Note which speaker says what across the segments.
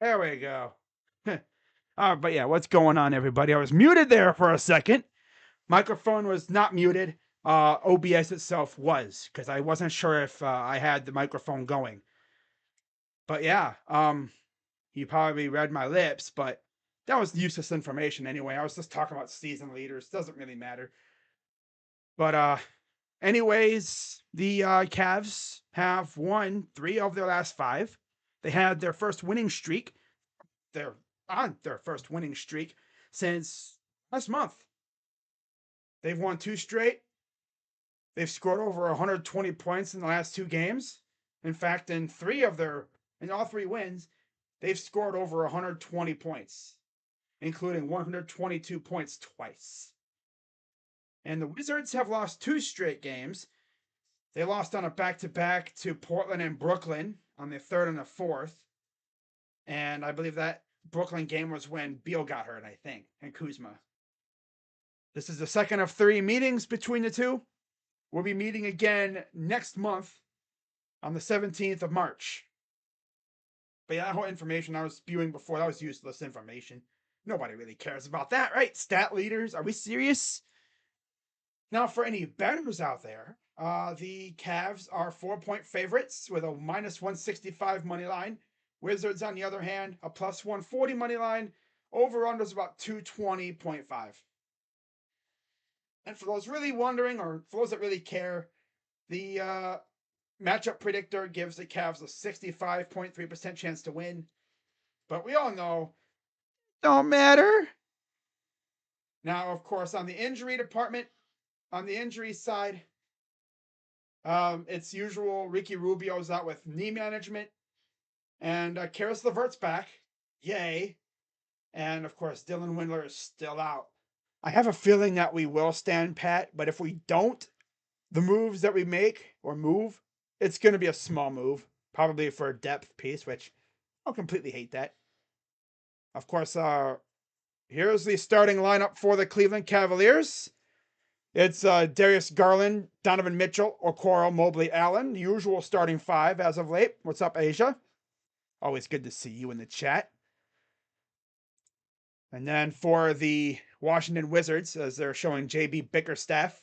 Speaker 1: There we go. But yeah, what's going on, everybody? I was muted there for a second. Microphone was not muted. OBS itself was, because I wasn't sure if I had the microphone going. But yeah, you probably read my lips, but that was useless information anyway. I was just talking about season leaders. Doesn't really matter. But anyways, the Cavs have won 3 of their last 5. They had their first winning streak. They're on their first winning streak since last month. They've won 2 straight. They've scored over 120 points in the last 2 games. In fact, in all 3 wins, they've scored over 120 points, including 122 points twice. And the Wizards have lost 2 straight games. They lost on a back-to-back to Portland and Brooklyn on the 3rd and the 4th. And I believe that Brooklyn game was when Beal got hurt, I think, and Kuzma. This is the second of 3 meetings between the two. We'll be meeting again next month on the 17th of March. But yeah, that whole information I was spewing before, that was useless information. Nobody really cares about that, right? Stat leaders, are we serious? Now, for any bettors out there, the Cavs are 4-point favorites with a minus 165 money line. Wizards, on the other hand, a plus 140 money line. Over-under is about 220.5. And for those really wondering, or for those that really care, the matchup predictor gives the Cavs a 65.3% chance to win. But we all know, don't matter. Now, of course, on the injury department, on the injury side, it's usual. Ricky Rubio's out with knee management. And Karis LeVert's back. Yay. And, of course, Dylan Windler is still out. I have a feeling that we will stand pat, but if we don't, the moves that we make or move, it's going to be a small move, probably for a depth piece, which I'll completely hate that. Of course, here's the starting lineup for the Cleveland Cavaliers. It's Darius Garland, Donovan Mitchell, Okoro, Mobley, Allen, the usual starting 5 as of late. What's up, Asia? Always good to see you in the chat. And then for the Washington Wizards, as they're showing JB Bickerstaff.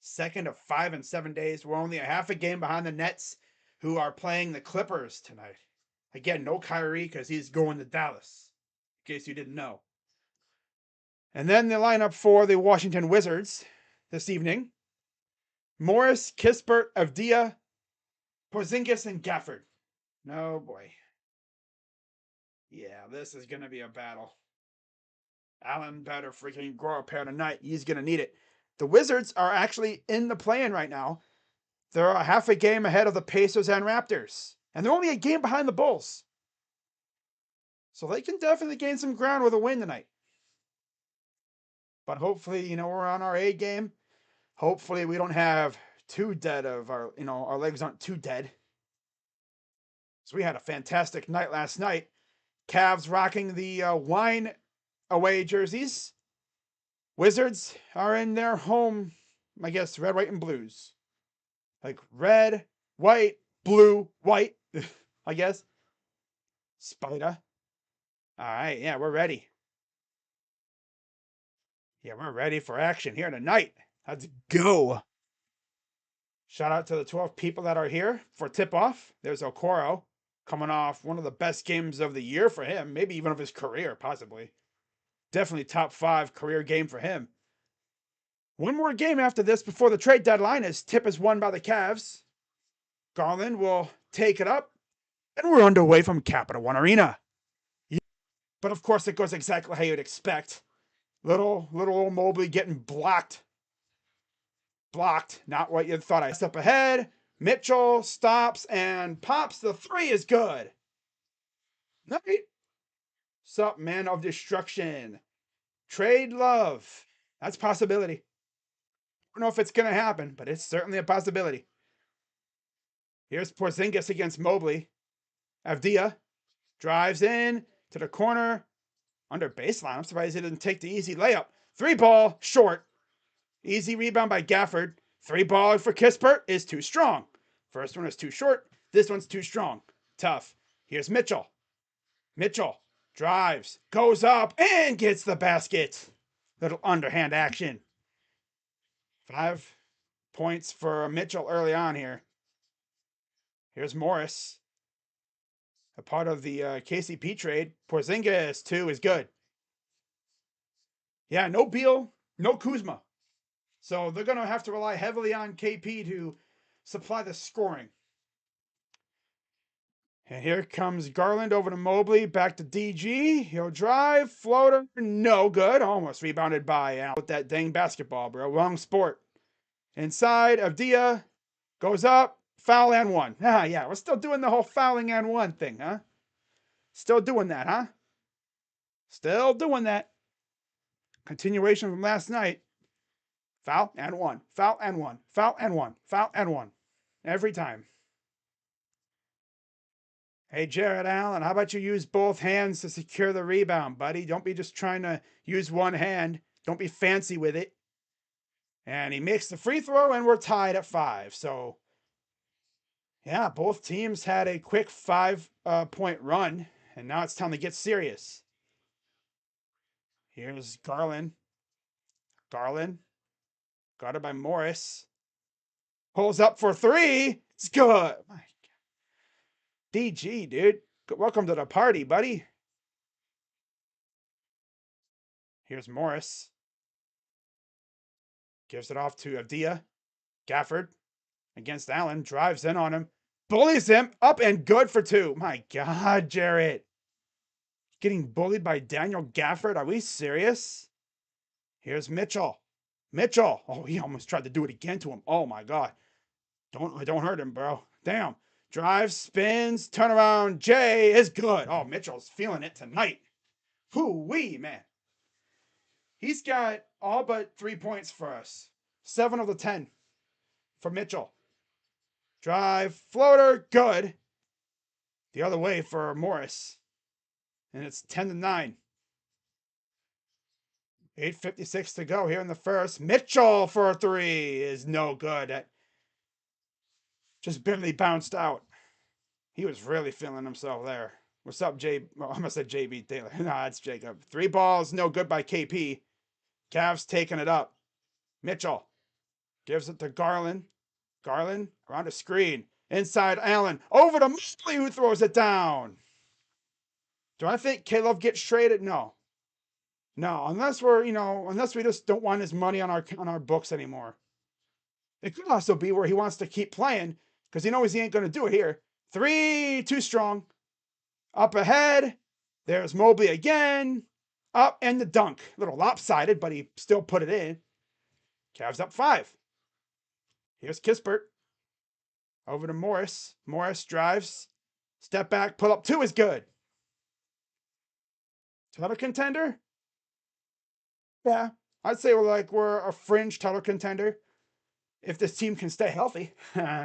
Speaker 1: Second of 5 in 7 days. We're only a half a game behind the Nets, who are playing the Clippers tonight. Again, no Kyrie because he's going to Dallas, in case you didn't know. And then the lineup for the Washington Wizards this evening. Morris, Kispert, Avdia, Porzingis, and Gafford. No, boy. Yeah, this is going to be a battle. Allen better freaking grow a pair tonight. He's going to need it. The Wizards are actually in the play-in right now. They're a half a game ahead of the Pacers and Raptors. And they're only a game behind the Bulls. So they can definitely gain some ground with a win tonight. But hopefully, we're on our A game. Hopefully we don't have too dead of our legs aren't too dead. So we had a fantastic night last night. Cavs rocking the wine away jerseys. Wizards are in their home, I guess, red, white, and blues. Like red, white, blue, white, I guess. Spider. All right, yeah, we're ready. Yeah, we're ready for action here tonight. Let's go. Shout out to the 12 people that are here for tip-off. There's Okoro coming off one of the best games of the year for him, maybe even of his career, possibly. Definitely top 5 career game for him. One more game after this before the trade deadline as tip is won by the Cavs. Garland will take it up, and we're underway from Capital One Arena. But of course, it goes exactly how you'd expect. Little old Mobley getting blocked. Blocked, not what you thought. I step ahead. Mitchell stops and pops. The 3 is good. Night. Sup, man of destruction. Trade love. That's a possibility. I don't know if it's going to happen, but it's certainly a possibility. Here's Porzingis against Mobley. Avdia drives in to the corner. Under baseline. I'm surprised he didn't take the easy layup. 3-ball, short. Easy rebound by Gafford. 3-ball for Kispert is too strong. First one is too short. This one's too strong. Tough. Here's Mitchell. Mitchell drives, goes up, and gets the basket. Little underhand action. 5 points for Mitchell early on here. Here's Morris, a part of the KCP trade. Porzingis, 2 is good. Yeah, no Beal, no Kuzma. So they're going to have to rely heavily on KP to supply the scoring. And here comes Garland over to Mobley, back to DG. He'll drive, floater, no good. Almost rebounded by Allen with that dang basketball, bro. Wrong sport. Inside, Avdia goes up, foul and 1. Ah, yeah, we're still doing the whole fouling and 1 thing, huh? Still doing that, huh? Still doing that. Continuation from last night. Foul and 1, foul and 1, foul and 1, foul and 1. Every time. Hey, Jared Allen, how about you use both hands to secure the rebound, buddy? Don't be just trying to use one hand. Don't be fancy with it. And he makes the free throw, and we're tied at 5. So, yeah, both teams had a quick 5-point run, and now it's time to get serious. Here's Garland. Garland, guarded by Morris. Pulls up for 3. It's good. My God. DG, dude. Welcome to the party, buddy. Here's Morris. Gives it off to Avdia. Gafford against Allen. Drives in on him. Bullies him. Up and good for 2. My God, Jarrett. Getting bullied by Daniel Gafford. Are we serious? Here's Mitchell. Mitchell. Oh, he almost tried to do it again to him. Oh, my God. Don't hurt him, bro. Damn. Drives, spins, turnaround. Jay is good. Oh, Mitchell's feeling it tonight. Hoo-wee, man. He's got all but 3 points for us. 7 of the 10 for Mitchell. Drive, floater, good. The other way for Morris. And it's 10-9. 8:56 to go here in the first. Mitchell for a 3 is no good. Just barely bounced out. He was really feeling himself there. What's up, Well, I almost said JB Taylor. Nah, it's Jacob. 3 balls, no good by KP. Cavs taking it up. Mitchell gives it to Garland. Garland around a screen. Inside Allen. Over to Mobley, who throws it down. Do I think Caleb gets traded? No. No, unless unless we just don't want his money on our books anymore. It could also be where he wants to keep playing because he knows he ain't going to do it here. 3, too strong. Up ahead. There's Mobley again. Up and the dunk. A little lopsided, but he still put it in. Cavs up 5. Here's Kispert. Over to Morris. Morris drives. Step back. Pull up 2 is good. Title contender? Yeah. I'd say we're a fringe title contender. If this team can stay healthy.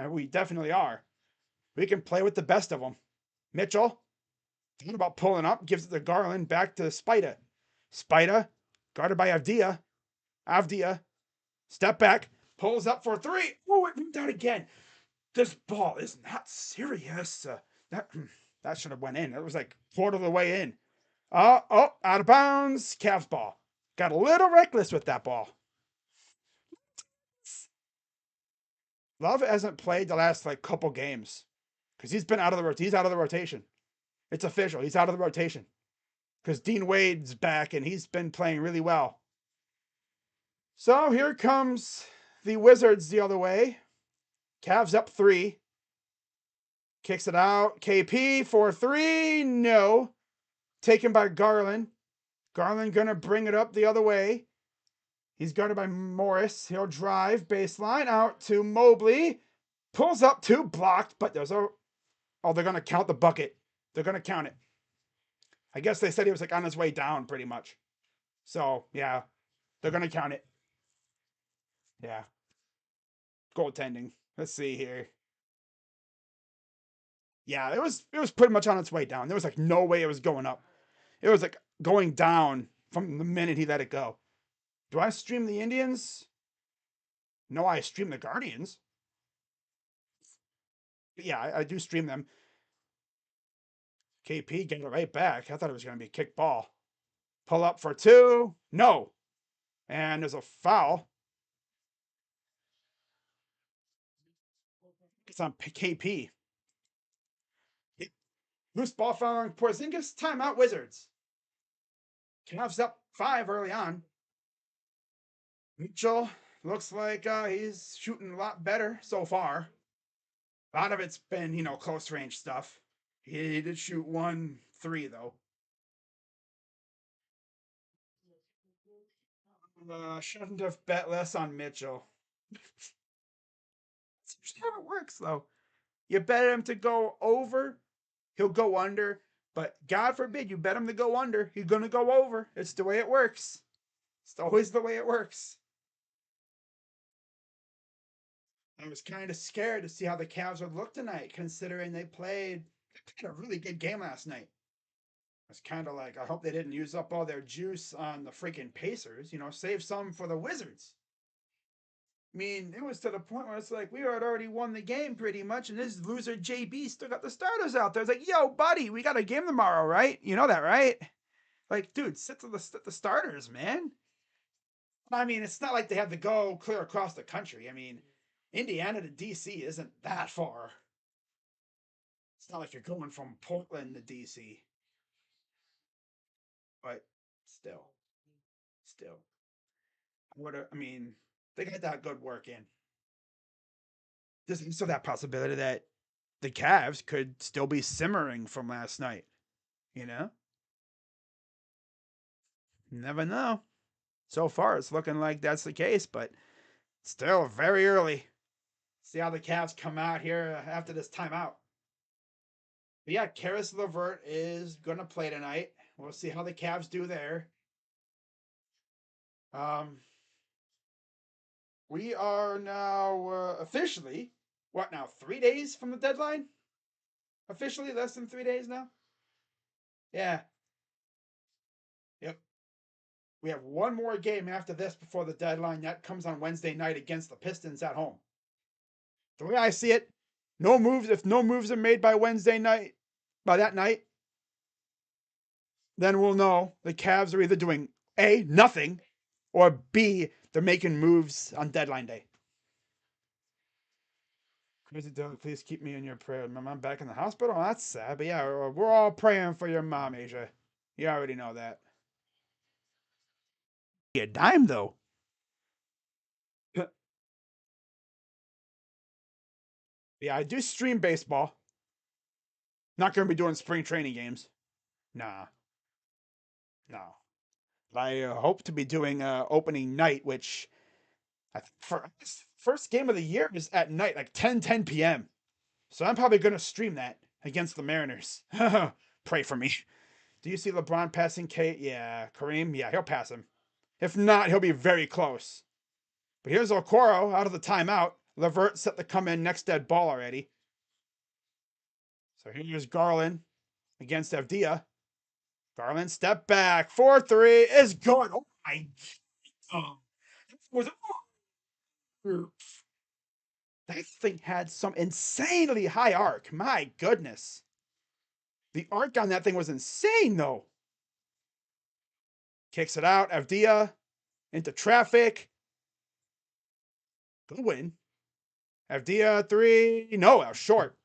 Speaker 1: We definitely are. We can play with the best of them. Mitchell. Thought about pulling up. Gives it to Garland. Back to Spida. Spida. Guarded by Avdia. Avdia. Step back. Pulls up for 3. Oh, it went down again. This ball is not serious. That should have went in. It was like quarter of the way in. Out of bounds. Cavs ball. Got a little reckless with that ball. Love hasn't played the last couple games because he's been out of the rotation. It's official. He's out of the rotation because Dean Wade's back and he's been playing really well. So here comes the Wizards the other way. Cavs up 3. Kicks it out. KP for 3. No. Taken by Garland. Garland going to bring it up the other way. He's guarded by Morris. He'll drive baseline out to Mobley. Pulls up 2, blocked, but they're going to count the bucket. They're going to count it. I guess they said he was on his way down pretty much. So, yeah, they're going to count it. Yeah. Goaltending. Let's see here. Yeah, it was pretty much on its way down. There was no way it was going up. It was going down from the minute he let it go. Do I stream the Indians? No, I stream the Guardians. But yeah, I do stream them. KP getting it right back. I thought it was going to be a kick ball. Pull up for two. No. And there's a foul. It's on KP. Loose ball foul on Porzingis. Timeout Wizards. Cavs up 5 early on. Mitchell looks like he's shooting a lot better so far. A lot of it's been, close range stuff. He did shoot 1 3 though. Shouldn't have bet less on Mitchell. That's usually how it works though. You bet him to go over, he'll go under. But God forbid you bet him to go under, he's gonna go over. It's the way it works. It's always the way it works. I was kind of scared to see how the Cavs would look tonight, considering they played a really good game last night. I was kind of like, I hope they didn't use up all their juice on the freaking Pacers. Save some for the Wizards. I mean, it was to the point where it's like we had already won the game pretty much, and this loser JB still got the starters out there. It's like, yo, buddy, we got a game tomorrow, right? You know that, right? Like, dude, sit to the starters, man. I mean, it's not like they had to go clear across the country. I mean, Indiana to DC isn't that far. It's not like you're going from Portland to DC, but still, still, I mean, they got that good work in. There's also that possibility that the Cavs could still be simmering from last night. You know, never know. So far, it's looking like that's the case, but still very early. See how the Cavs come out here after this timeout. But yeah, Karis LeVert is going to play tonight. We'll see how the Cavs do there. Um, we are now officially, what now, 3 days from the deadline? Officially, less than 3 days now? Yeah. Yep. We have one more game after this before the deadline. That comes on Wednesday night against the Pistons at home. The way I see it, no moves. If no moves are made by Wednesday night, by that night, then we'll know the Cavs are either doing A, nothing, or B, they're making moves on deadline day. Crazy Doug, please keep me in your prayer. My mom back in the hospital? Oh, that's sad. But yeah, we're all praying for your mom, Asia. You already know that. A dime, though. Yeah, I do stream baseball. Not going to be doing spring training games. Nah, no. I hope to be doing opening night, which for first game of the year is at night, like 10 p.m. So I'm probably going to stream that against the Mariners. Pray for me. Do you see LeBron passing Kate? Yeah, Kareem. Yeah, he'll pass him. If not, he'll be very close. But here's Okoro out of the timeout. Levert set to come in next dead ball already. So here's Garland against Avdia. Garland step back. 4-3 is good. Oh my god. Was that thing had some insanely high arc. My goodness. The arc on that thing was insane though. Kicks it out. Avdia into traffic. Good win. Avdia 3. No, that was short.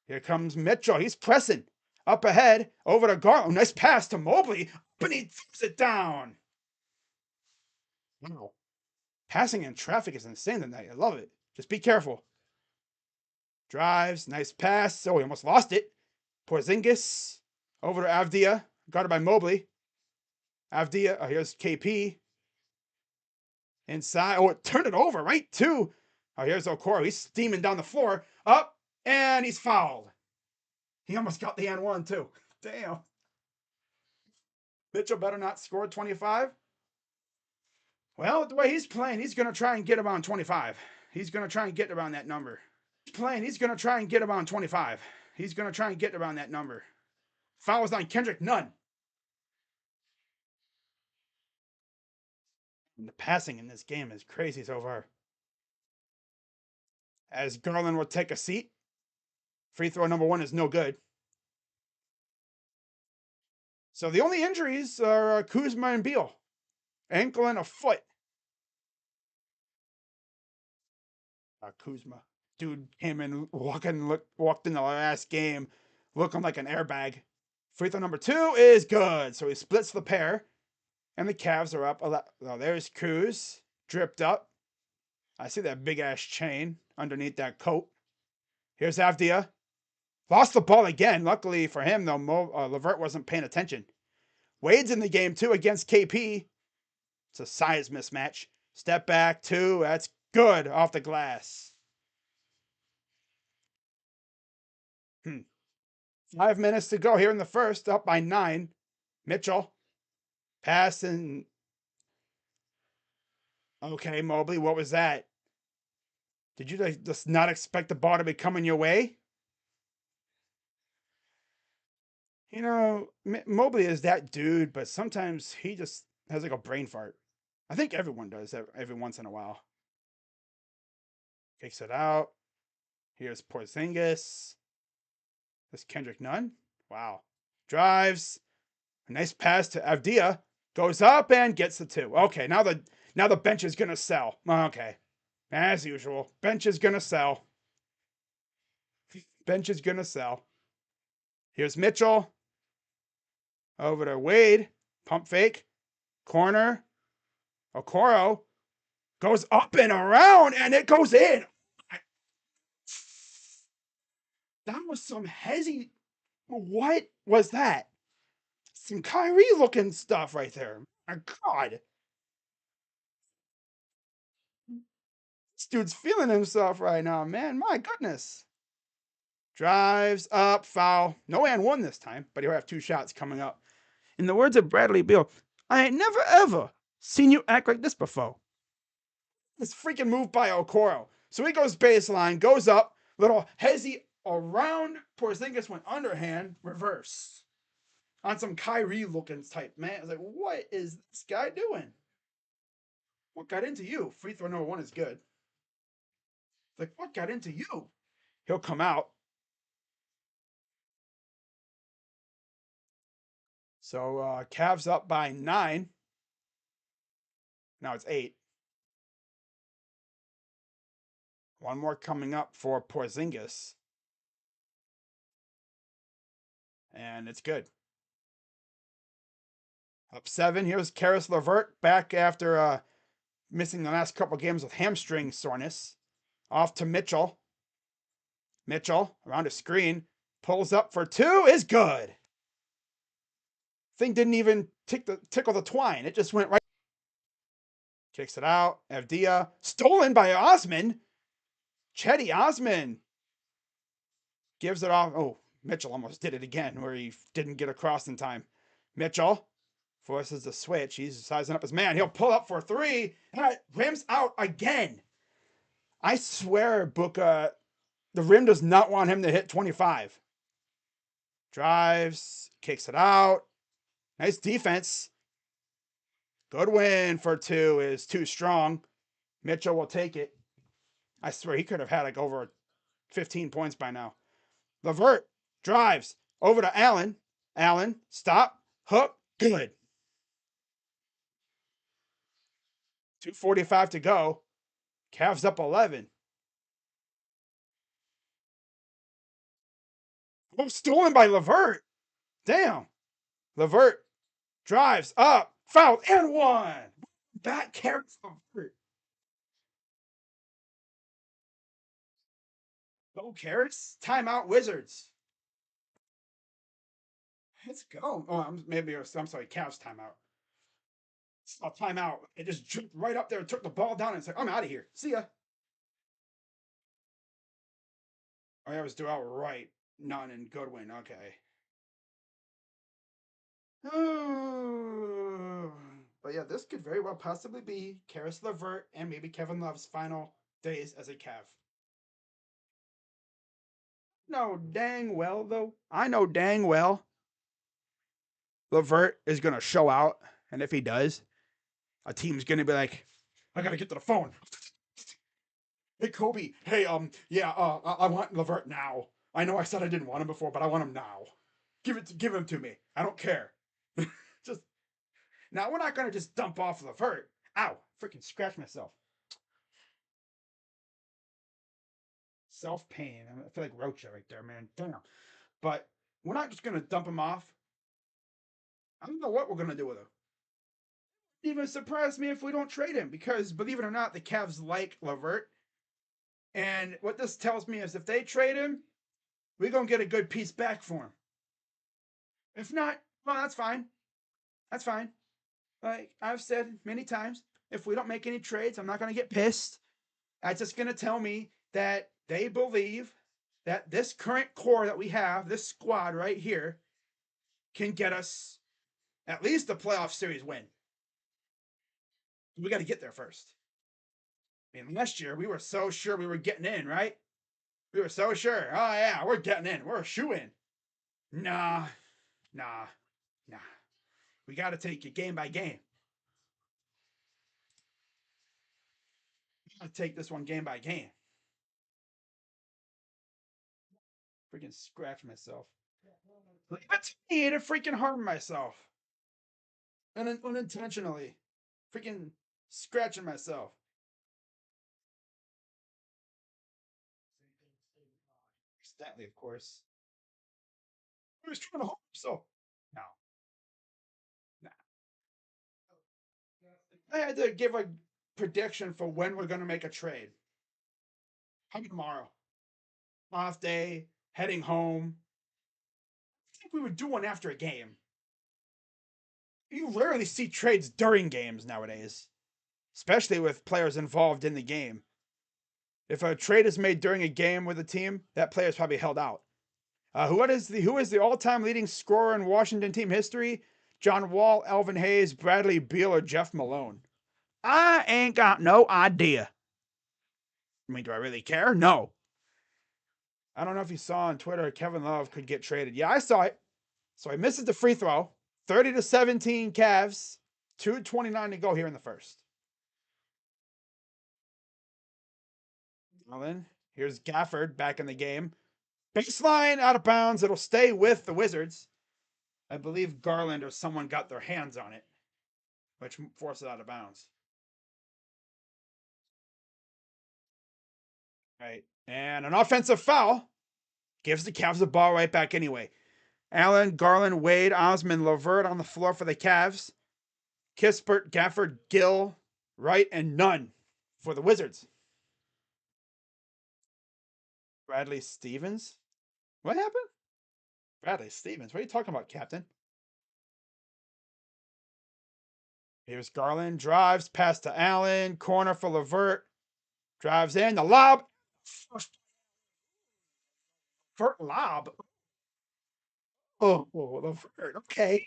Speaker 1: Here comes Mitchell. He's pressing. Up ahead. Over to Garland. Nice pass to Mobley. But he throws it down. Wow. Passing in traffic is insane tonight. I love it. Just be careful. Drives. Nice pass. Oh, he almost lost it. Porzingis. Over to Avdia. Guarded by Mobley. Avdia. Oh, here's KP. Inside. Oh, it turned it over right too. Oh, here's Okoro. He's steaming down the floor. Up. And he's fouled. He almost got the N1 too. Damn. Mitchell better not score 25. Well, the way he's playing, he's going to try and get around 25. He's going to try and get around that number. He's going to try and get around 25. He's going to try and get around that number. Fouls on Kendrick, none. And the passing in this game is crazy so far. As Garland will take a seat. Free throw number 1 is no good. So the only injuries are Kuzma and Beal. Ankle and a foot. Kuzma. Dude came in walked in the last game looking like an airbag. Free throw number 2 is good. So he splits the pair. And the Cavs are up. Oh, there's Kuz. Dripped up. I see that big ass chain underneath that coat. Here's Avdia. Lost the ball again. Luckily for him, though, LeVert wasn't paying attention. Wade's in the game, too, against KP. It's a size mismatch. Step back, 2. That's good off the glass. 5 minutes to go here in the first, up by 9. Mitchell. Pass and... Okay, Mobley, what was that? Did you just not expect the ball to be coming your way? You know, Mobley is that dude, but sometimes he just has like a brain fart. I think everyone does every once in a while. Kicks it out. Here's Porzingis. This Kendrick Nunn. Wow. Drives. A nice pass to Avdia. Goes up and gets the 2. Okay, now the bench is gonna sell. Okay. As usual. Bench is gonna sell. Bench is gonna sell. Here's Mitchell. Over to Wade. Pump fake. Corner. Okoro. Goes up and around and it goes in. That was some heavy. What was that? Some Kyrie looking stuff right there. My God. This dude's feeling himself right now, man. My goodness. Drives up, foul. No and 1 this time, but he'll have 2 shots coming up. In the words of Bradley Beal, I ain't never ever seen you act like this before. This freaking move by Okoro. So he goes baseline, goes up, little hezzy around. Porzingis went underhand, reverse. On some Kyrie looking type, man. I was like, what is this guy doing? What got into you? Free throw number 1 is good. Like, what got into you? He'll come out. So Cavs up by 9. Now it's 8. One more coming up for Porzingis. And it's good. Up 7. Here's Karis LeVert back after missing the last couple games with hamstring soreness. Off to Mitchell. Mitchell around a screen. Pulls up for 2. Is good. Thing didn't even tickle the twine. It just went right. Kicks it out. Avdia. Stolen by Osman. Chetty Osman. Gives it off. Oh, Mitchell almost did it again where he didn't get across in time. Mitchell forces the switch. He's sizing up his man. He'll pull up for 3. And it rims out again. I swear, Booker, the rim does not want him to hit 25. Drives. Kicks it out. Nice defense. Goodwin for 2 is too strong. Mitchell will take it. I swear he could have had like over 15 points by now. LeVert drives over to Allen. Allen, stop, hook, good. 2:45 to go. Cavs up 11. Oh, stolen by LeVert. Damn. LeVert drives up, fouled, and 1. Back carries LeVert. Go Carrots. Timeout Wizards. Let's go. Oh, I'm sorry. Cavs timeout. A timeout. It just jumped right up there and took the ball down and said, I'm out of here. See ya. Oh, yeah, it was Durrell Wright. Nunn and Goodwin. Okay. But yeah, this could very well possibly be Karis LeVert and maybe Kevin Love's final days as a Cav. No, dang well, though. I know dang well LeVert is going to show out. And if he does, a team's going to be like, I got to get to the phone. Hey, Kobe. Hey, yeah, I want LeVert now. I know I said I didn't want him before, but I want him now. Give him to me. I don't care. Just now, we're not gonna just dump off Levert. Ow! Freaking scratch myself. Self pain. I feel like Rocha right there, man. Damn. But we're not just gonna dump him off. I don't know what we're gonna do with him. It even surprise me if we don't trade him because, believe it or not, the Cavs like Levert. And what this tells me is if they trade him, we're gonna get a good piece back for him. If not, well, that's fine. That's fine. Like I've said many times, if we don't make any trades, I'm not gonna get pissed. That's just gonna tell me that they believe that this current core that we have, this squad right here, can get us at least a playoff series win. We got to get there first. I mean, last year we were so sure we were getting in, right? We were so sure. Oh yeah, we're getting in. We're a shoe in. Nah, nah, nah. We got to take it game by game. We got to take this one game by game. Freaking scratch myself. Leave it to me to freaking harm myself. And unintentionally. Freaking scratching myself. Accidentally, of course. I was trying to harm myself. No. Nah. I had to give a prediction for when we're going to make a trade. How about tomorrow? Off day, heading home. I think we would do one after a game. You rarely see trades during games nowadays, especially with players involved in the game. If a trade is made during a game with a team, that player is probably held out. Who is the all-time leading scorer in Washington team history? John Wall, Elvin Hayes, Bradley Beal, or Jeff Malone? I ain't got no idea. I mean, do I really care? No. I don't know if you saw on Twitter Kevin Love could get traded. Yeah, I saw it. So he misses the free throw. 30-17 Cavs. 2:29 to go here in the first. Well then, here's Gafford back in the game. Baseline out of bounds. It'll stay with the Wizards. I believe Garland or someone got their hands on it, which forced it out of bounds. Right. And an offensive foul gives the Cavs the ball right back anyway. Allen, Garland, Wade, Osman, Levert on the floor for the Cavs. Kispert, Gafford, Gill, Wright, and Nunn for the Wizards. Bradley Stevens? What happened? Bradley Stevens? What are you talking about, Captain? Here's Garland. Drives, pass to Allen. Corner for Levert. Drives in. The lob. Levert lob. Oh, Levert. Okay.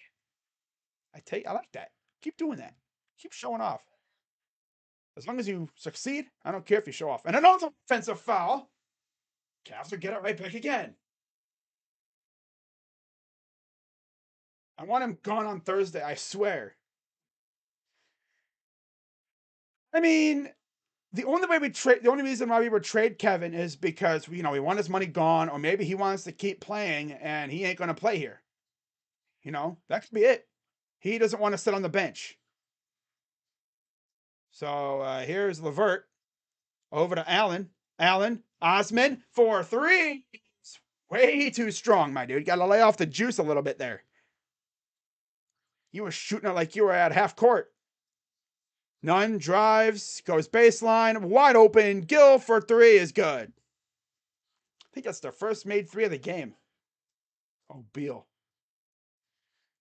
Speaker 1: I like that. Keep doing that. Keep showing off. As long as you succeed, I don't care if you show off. And another offensive foul. Cavs will get it right back again. I want him gone on Thursday, I swear. I mean, the only reason why we would trade Kevin is because we want his money gone, or maybe he wants to keep playing and he ain't gonna play here. That could be it. He doesn't want to sit on the bench. So here's Levert over to Allen. Allen, Osman for three. It's way too strong, my dude. Got to lay off the juice a little bit there. You were shooting it like you were at half court. Nunn drives, goes baseline, wide open. Gill for three is good. I think that's their first made three of the game. Oh, Beal.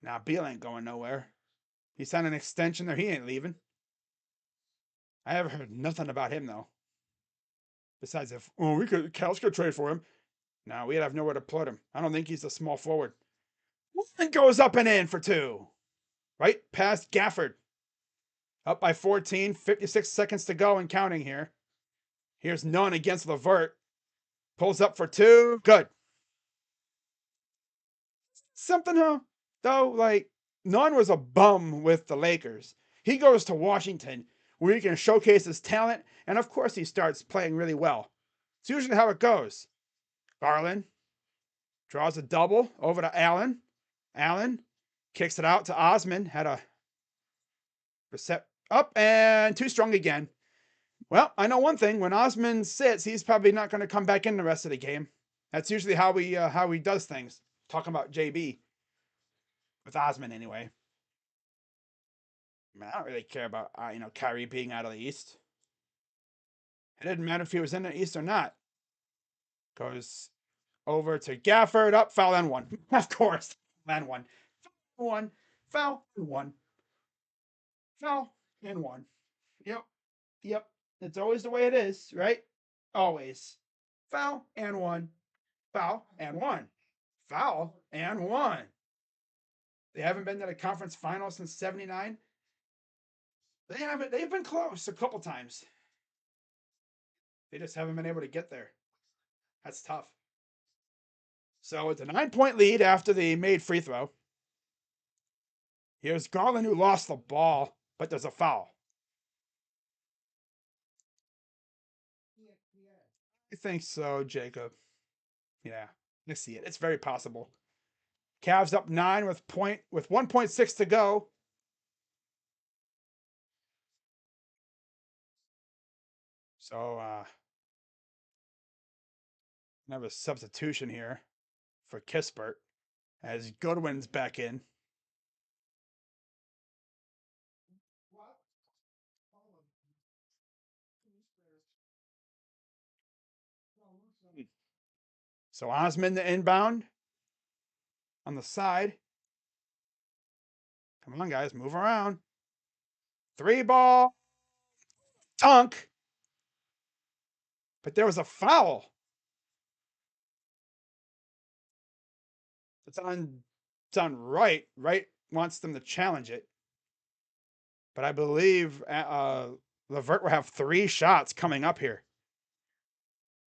Speaker 1: Nah, Beal ain't going nowhere. He signed an extension there. He ain't leaving. I haven't heard nothing about him, though. Besides, Cavs could trade for him. No, we'd have nowhere to put him. I don't think he's a small forward. One goes up and in for two. Right past Gafford. Up by 14, 56 seconds to go and counting here. Here's Nunn against Levert. Pulls up for two. Good. Something, though, like, Nunn was a bum with the Lakers. He goes to Washington, where he can showcase his talent, and of course he starts playing really well. It's usually how it goes. Garland, Draws a double over to Allen. Allen kicks it out to Osman. Had a reset up and too strong again. Well, I know one thing. When Osman sits, he's probably not going to come back in the rest of the game. That's usually how he does things. Talking about JB with Osman anyway. I don't really care about Kyrie being out of the East. It didn't matter if he was in the East or not. Goes over to Gafford. Up, foul and one. Of course, and one, one, foul and one, foul and one. Yep, yep. It's always the way it is, right? Always. Foul and one, foul and one, foul and one. They haven't been to the conference final since '79. They haven't. They've been close a couple times. They just haven't been able to get there. That's tough. So it's a 9-point lead after the made free throw. Here's Garland, who lost the ball, but there's a foul. I think so, Jacob. Yeah, I see it. It's very possible. Cavs up 9 with 1.6 to go. So have a substitution here for Kispert as Goodwin's back in. So Osman the inbound on the side. Come on, guys, move around. 3-ball dunk. But there was a foul. It's on Wright. Wright wants them to challenge it. But I believe Levert will have 3 shots coming up here.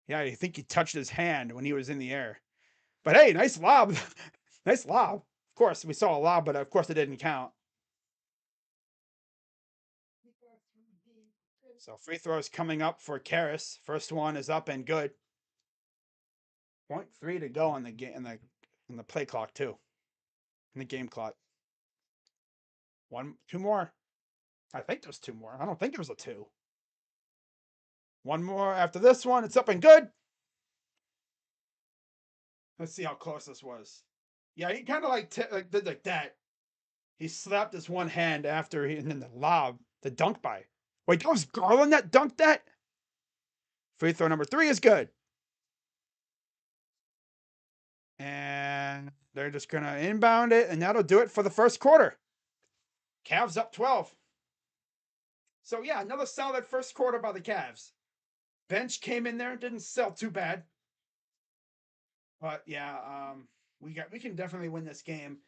Speaker 1: Yeah, I think he touched his hand when he was in the air. But hey, nice lob. Nice lob. Of course, we saw a lob, but of course it didn't count. So free throws coming up for Karras. First one is up and good. 0.3 to go on the game in the play clock too. In the game clock. 2 more. I think there's 2 more. I don't think there was a 2. 1 more after this one. It's up and good. Let's see how close this was. Yeah, he kind of did like that. He slapped his one hand after and then the lob, the dunk by. Wait, that was Garland that dunked that? Free throw number 3 is good. And they're just going to inbound it, and that'll do it for the first quarter. Cavs up 12. So, yeah, another solid first quarter by the Cavs. Bench came in there, didn't sell too bad. But, yeah, we can definitely win this game.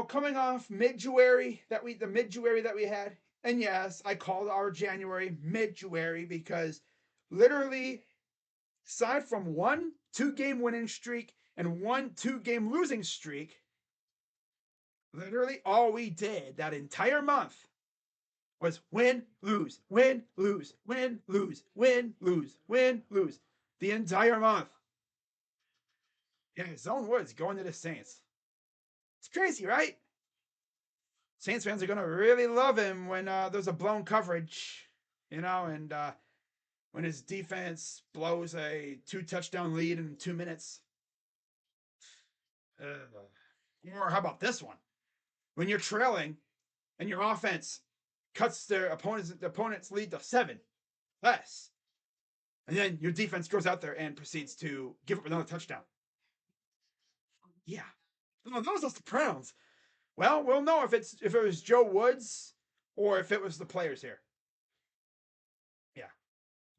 Speaker 1: Coming off mid-January that we had, and yes, I called our January mid-January because literally, aside from 1 2-game winning streak and 1 2-game losing streak, literally all we did that entire month was win, lose, win, lose, win, lose, win, lose, win, lose. The entire month. Yeah, Zone Woods going to the Saints. It's crazy, right? Saints fans are going to really love him when there's a blown coverage, and when his defense blows a 2-touchdown lead in 2 minutes. Or how about this one? When you're trailing and your offense cuts their opponent's lead to 7 less, and then your defense goes out there and proceeds to give up another touchdown. Yeah. Oh, those are the Browns. Well, we'll know if it was Joe Woods or if it was the players here. Yeah.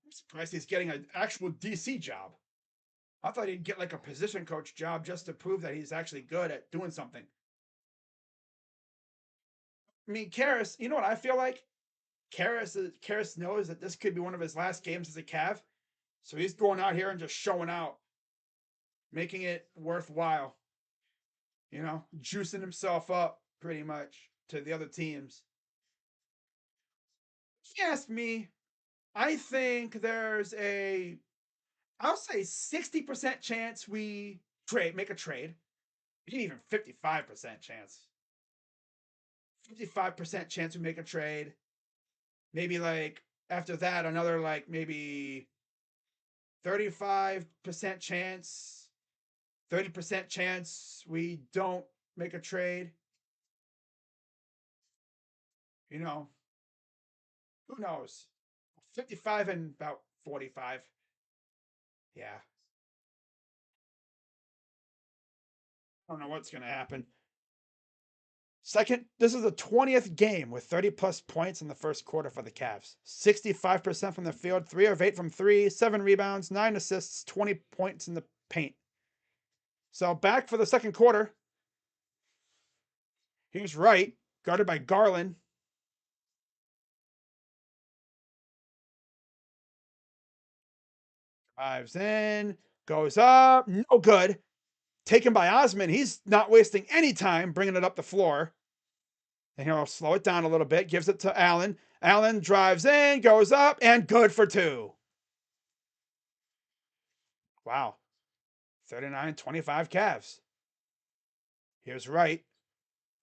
Speaker 1: I'm surprised he's getting an actual DC job. I thought he'd get like a position coach job just to prove that he's actually good at doing something. I mean, Karras, you know what I feel like? Karras knows that this could be one of his last games as a Cav. So he's going out here and just showing out, making it worthwhile. Juicing himself up pretty much to the other teams. If you ask me, I think there's I'll say 60% chance we make a trade. You need even 55% chance. 55% chance we make a trade. Maybe like after that, another like maybe 35% chance, 30% chance we don't make a trade. You know, who knows? 55 and about 45. Yeah. I don't know what's going to happen. Second, this is the 20th game with 30 plus points in the first quarter for the Cavs. 65% from the field, 3 of 8 from 3, 7 rebounds, 9 assists, 20 points in the paint. So back for the second quarter. Here's Wright, guarded by Garland. Drives in, goes up, no good. Taken by Osman. He's not wasting any time bringing it up the floor. And he'll slow it down a little bit, gives it to Allen. Allen drives in, goes up, and good for 2. Wow. 39-25 Cavs. Here's Wright,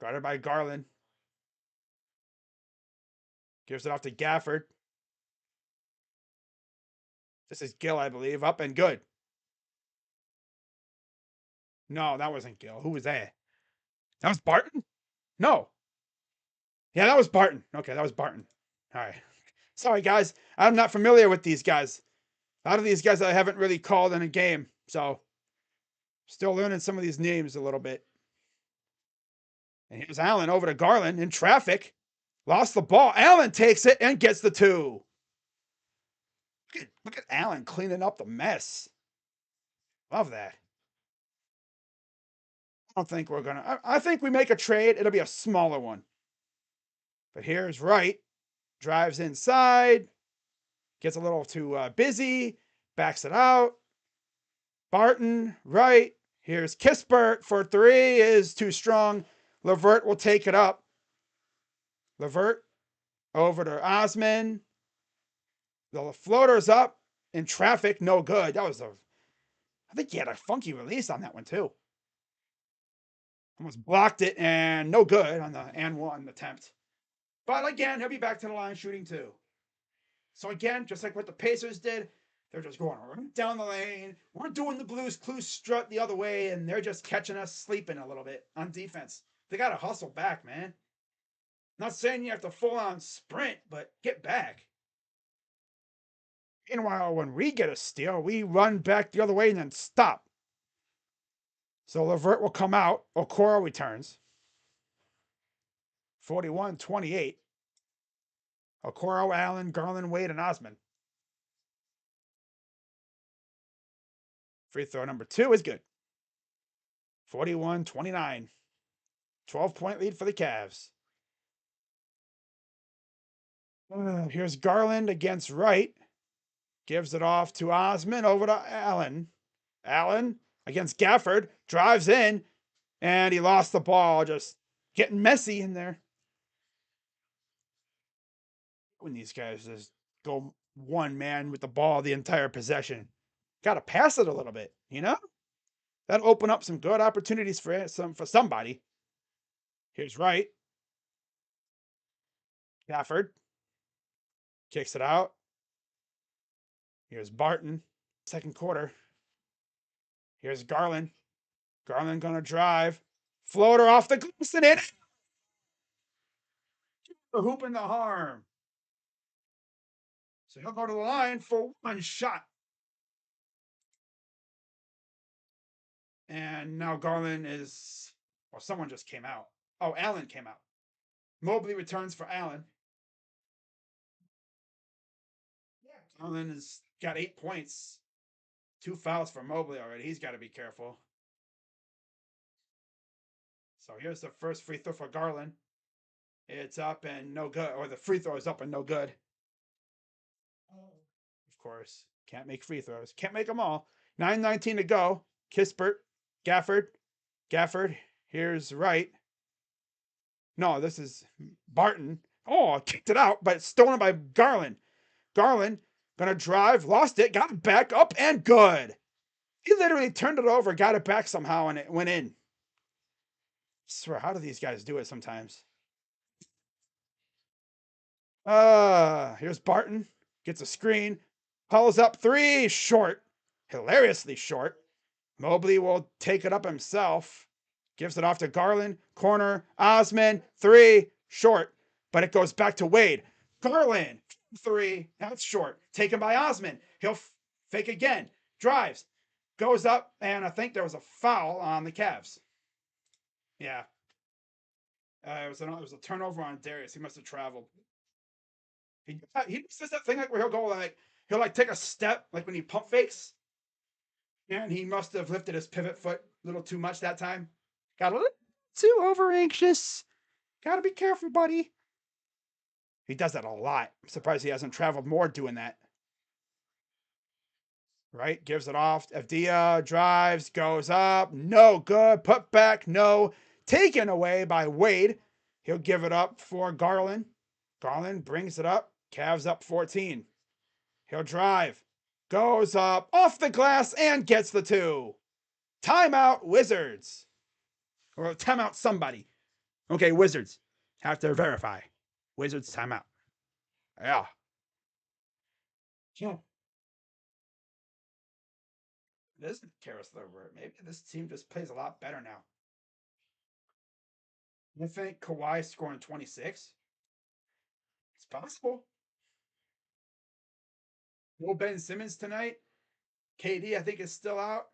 Speaker 1: guarded by Garland. Gives it off to Gafford. This is Gill, I believe. Up and good. No, that wasn't Gill. Who was that? That was Barton? No. Yeah, that was Barton. Okay, that was Barton. All right. Sorry, guys. I'm not familiar with these guys. A lot of these guys I haven't really called in a game. So, still learning some of these names a little bit. And here's Allen over to Garland in traffic. Lost the ball. Allen takes it and gets the 2. Look at Allen cleaning up the mess. Love that. I don't think we're going to. I think we make a trade. It'll be a smaller one. But here's Wright. Drives inside. Gets a little too busy. Backs it out. Barton. Wright. Here's Kispert for 3. Is too strong. LeVert will take it up. LeVert over to Osman. The floater's up in traffic. No good. That was I think he had a funky release on that one too. Almost blocked it and no good on the and 1 attempt. But again, he'll be back to the line shooting 2. So again, just like what the Pacers did, they're just going down the lane. We're doing the Blues Clues strut the other way, and they're just catching us sleeping a little bit on defense. They got to hustle back, man. Not saying you have to full on sprint, but get back. Meanwhile, when we get a steal, we run back the other way and then stop. So LeVert will come out. Okoro returns. 41-28. Okoro, Allen, Garland, Wade, and Osman. Free throw number 2 is good. 41-29. 12-point lead for the Cavs. Here's Garland against Wright. Gives it off to Osman over to Allen. Allen against Gafford. Drives in. And he lost the ball. Just getting messy in there. When these guys just go one man with the ball the entire possession. Got to pass it a little bit, you know? That'll open up some good opportunities for somebody. Here's Wright. Gafford. Kicks it out. Here's Barton. Second quarter. Here's Garland. Garland gonna drive. Floater off the glass and in. The hoop and the harm. So he'll go to the line for 1 shot. And now Garland is, or someone just came out. Oh, Allen came out. Mobley returns for Allen. Yeah, Allen has got 8 points. 2 fouls for Mobley already. He's got to be careful. So here's the first free throw for Garland. It's up and no good, or the free throw is up and no good. Of course, can't make free throws. Can't make them all. 9:19 to go. Kispert, Gafford. Here's Wright. No, this is Barton. Oh, kicked it out, but stolen by Garland. Garland gonna drive, lost it, got it back up and good. He literally turned it over, got it back somehow, and it went in. I swear, how do these guys do it sometimes? Here's Barton. Gets a screen. Pulls up three. Short. Hilariously short. Mobley will take it up himself. Gives it off to Garland. Corner. Osman. Three. Short. But it goes back to Wade. Garland. Three. That's short. Taken by Osman. He'll fake again. Drives. Goes up. And I think there was a foul on the Cavs. Yeah. It was a turnover on Darius. He must have traveled. He says that thing like where he'll like take a step like when he pump fakes, and he must have lifted his pivot foot a little too much that time. Got a little too over anxious. Gotta be careful, buddy. He does that a lot. I'm surprised he hasn't traveled more doing that. Right? Gives it off. Avdia drives, goes up. No good. Put back. No. Taken away by Wade. He'll give it up for Garland. Garland brings it up. Cavs up 14. He'll drive. Goes up off the glass and gets the two. Timeout, Wizards. Or timeout, somebody. Okay, Wizards. Have to verify. Wizards timeout. Yeah. Yeah. It isn't Karis LeVert. Maybe this team just plays a lot better now. You think Kawhi scoring 26? It's possible. No Ben Simmons tonight. KD, I think, is still out.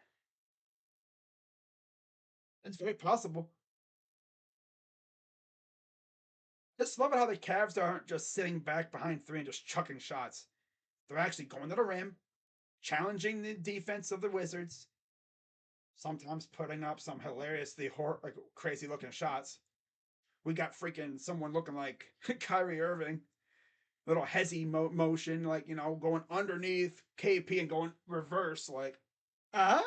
Speaker 1: It's very possible. Just love it how the Cavs aren't just sitting back behind three and just chucking shots. They're actually going to the rim, challenging the defense of the Wizards, sometimes putting up some hilariously like crazy looking shots. We got freaking someone looking like Kyrie Irving, little hezzy motion, like, going underneath KP and going reverse, like, oh,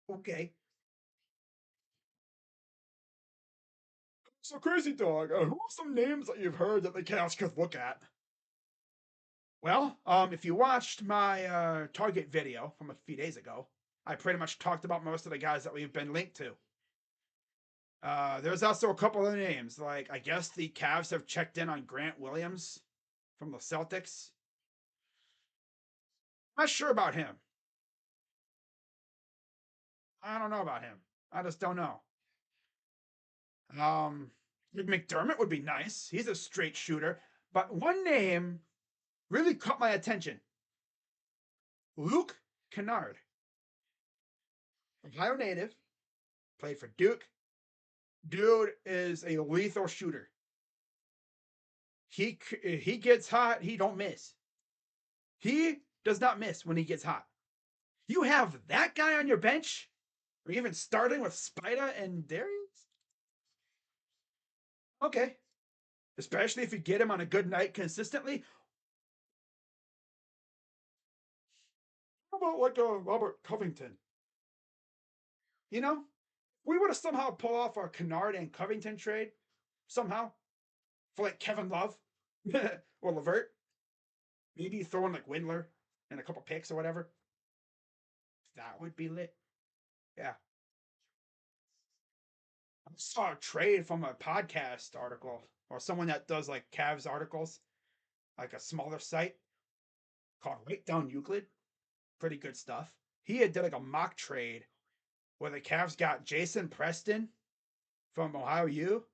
Speaker 1: okay. So Crazy Dog, who are some names that you've heard that the Cavs could look at? Well, if you watched my Target video from a few days ago, I pretty much talked about most of the guys that we've been linked to. There's also a couple of names, like I guess the Cavs have checked in on Grant Williams from the Celtics. I'm not sure about him. I don't know about him. I just don't know. McDermott would be nice. He's a straight shooter. But one name really caught my attention. Luke Kennard. Ohio native. Played for Duke. Dude is a lethal shooter. He gets hot, he don't miss. He does not miss when he gets hot. You have that guy on your bench? Or even starting with Spida and Darius? Okay. Especially if you get him on a good night consistently. How about like a Robert Covington? We would have somehow pulled off our Kennard and Covington trade. Somehow. For like Kevin Love or LeVert. Maybe throw in like Windler and a couple picks or whatever. That would be lit. Yeah. I saw a trade from a podcast article or someone that does like Cavs articles, like a smaller site called Right Down Euclid. Pretty good stuff. He had did like a mock trade where the Cavs got Jason Preston from Ohio U,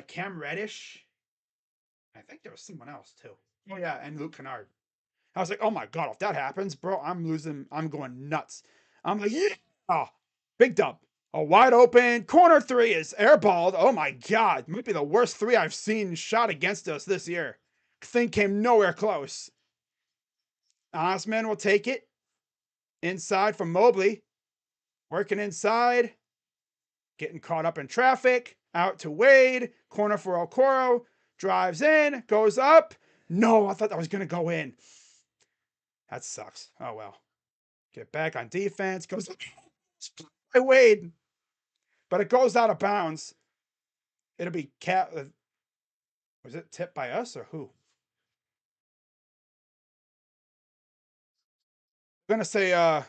Speaker 1: Cam Reddish. I think there was someone else too. Oh yeah, and Luke Kennard. I was like, oh my god, if that happens, bro, I'm losing. I'm going nuts. I'm like, yeah, oh, big dub. A wide open corner three is airballed. Oh my god, might be the worst three I've seen shot against us this year. Thing came nowhere close. Osman will take it inside from Mobley, working inside, getting caught up in traffic. Out to Wade, corner for Okoro, drives in, goes up. No, I thought that was gonna go in. That sucks. Oh well. Get back on defense. Goes by Wade, but it goes out of bounds. It'll be was it tipped by us or who? gonna say out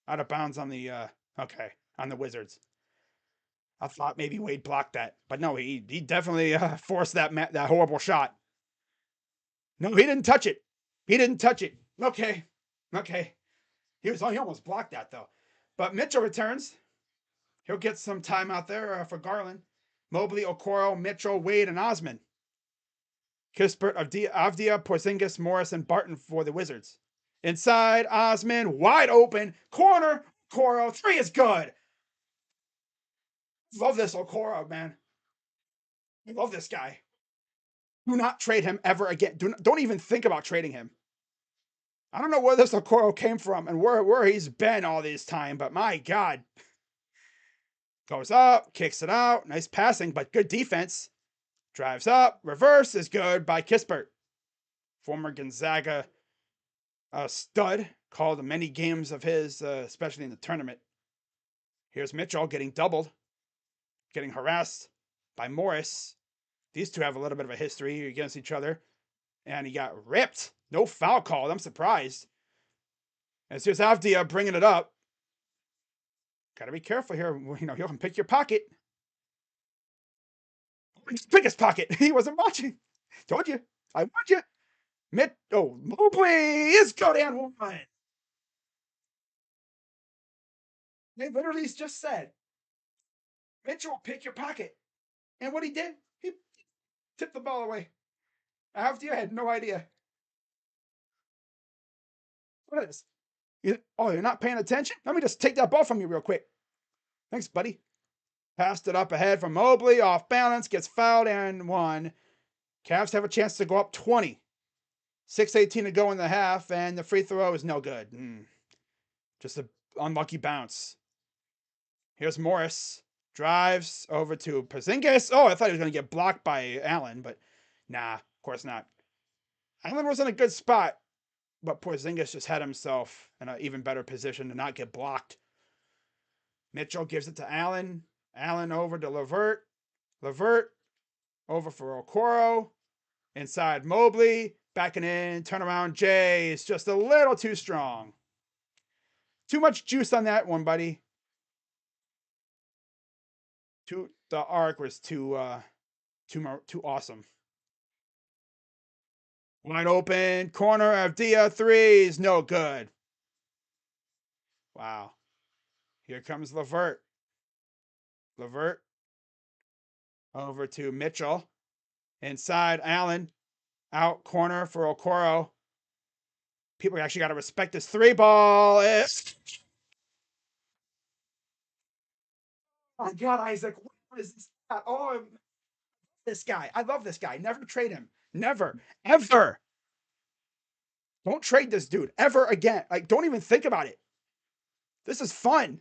Speaker 1: of bounds on the okay, on the Wizards. I thought maybe Wade blocked that, but no, he definitely forced that horrible shot. No, he didn't touch it. He didn't touch it. Okay, okay. He almost blocked that though. But Mitchell returns. He'll get some time out there for Garland. Mobley, Okoro, Mitchell, Wade, and Osman. Kispert, Avdia, Porzingis, Morris, and Barton for the Wizards. Inside, Osman, wide open. Corner, Okoro. Three is good. Love this Okoro, man. I love this guy. Do not trade him ever again. Don't even think about trading him. I don't know where this Okoro came from and where he's been all this time, but my God. Goes up, kicks it out. Nice passing, but good defense. Drives up. Reverse is good by Kispert. Former Gonzaga stud. Called many games of his, especially in the tournament. Here's Mitchell getting doubled. Getting harassed by Morris. These two have a little bit of a history against each other. And he got ripped. No foul called. I'm surprised. And here's Avdia bringing it up. Got to be careful here. You know, he'll pick your pocket. Pick his pocket. He wasn't watching. Told you. I warned you. Mobley is go down one. They literally just said, Mitchell, pick your pocket. And what he did, he tipped the ball away. Avdia had no idea. What is this? You're not paying attention? Let me just take that ball from you real quick. Thanks, buddy. Passed it up ahead from Mobley, off balance, gets fouled and won. Cavs have a chance to go up 20. 6:18 to go in the half, and the free throw is no good. Just an unlucky bounce. Here's Morris. Drives over to Porzingis. Oh, I thought he was going to get blocked by Allen, but nah, of course not. Allen was in a good spot, but Porzingis just had himself in an even better position to not get blocked. Mitchell gives it to Allen. Allen over to Levert. Levert over for Okoro. Inside Mobley. Backing in. Turnaround Jay is just a little too strong. Too much juice on that one, buddy. The arc was too awesome. Wide open. Corner of Dia. Threes. No good. Wow. Here comes Levert. Levert. Over to Mitchell. Inside Allen. Out corner for Okoro. People actually got to respect this three ball. Oh my God, Isaac. What is this? Oh, this guy. I love this guy. Never trade him. Never. Ever. Don't trade this dude ever again. Like, don't even think about it. This is fun.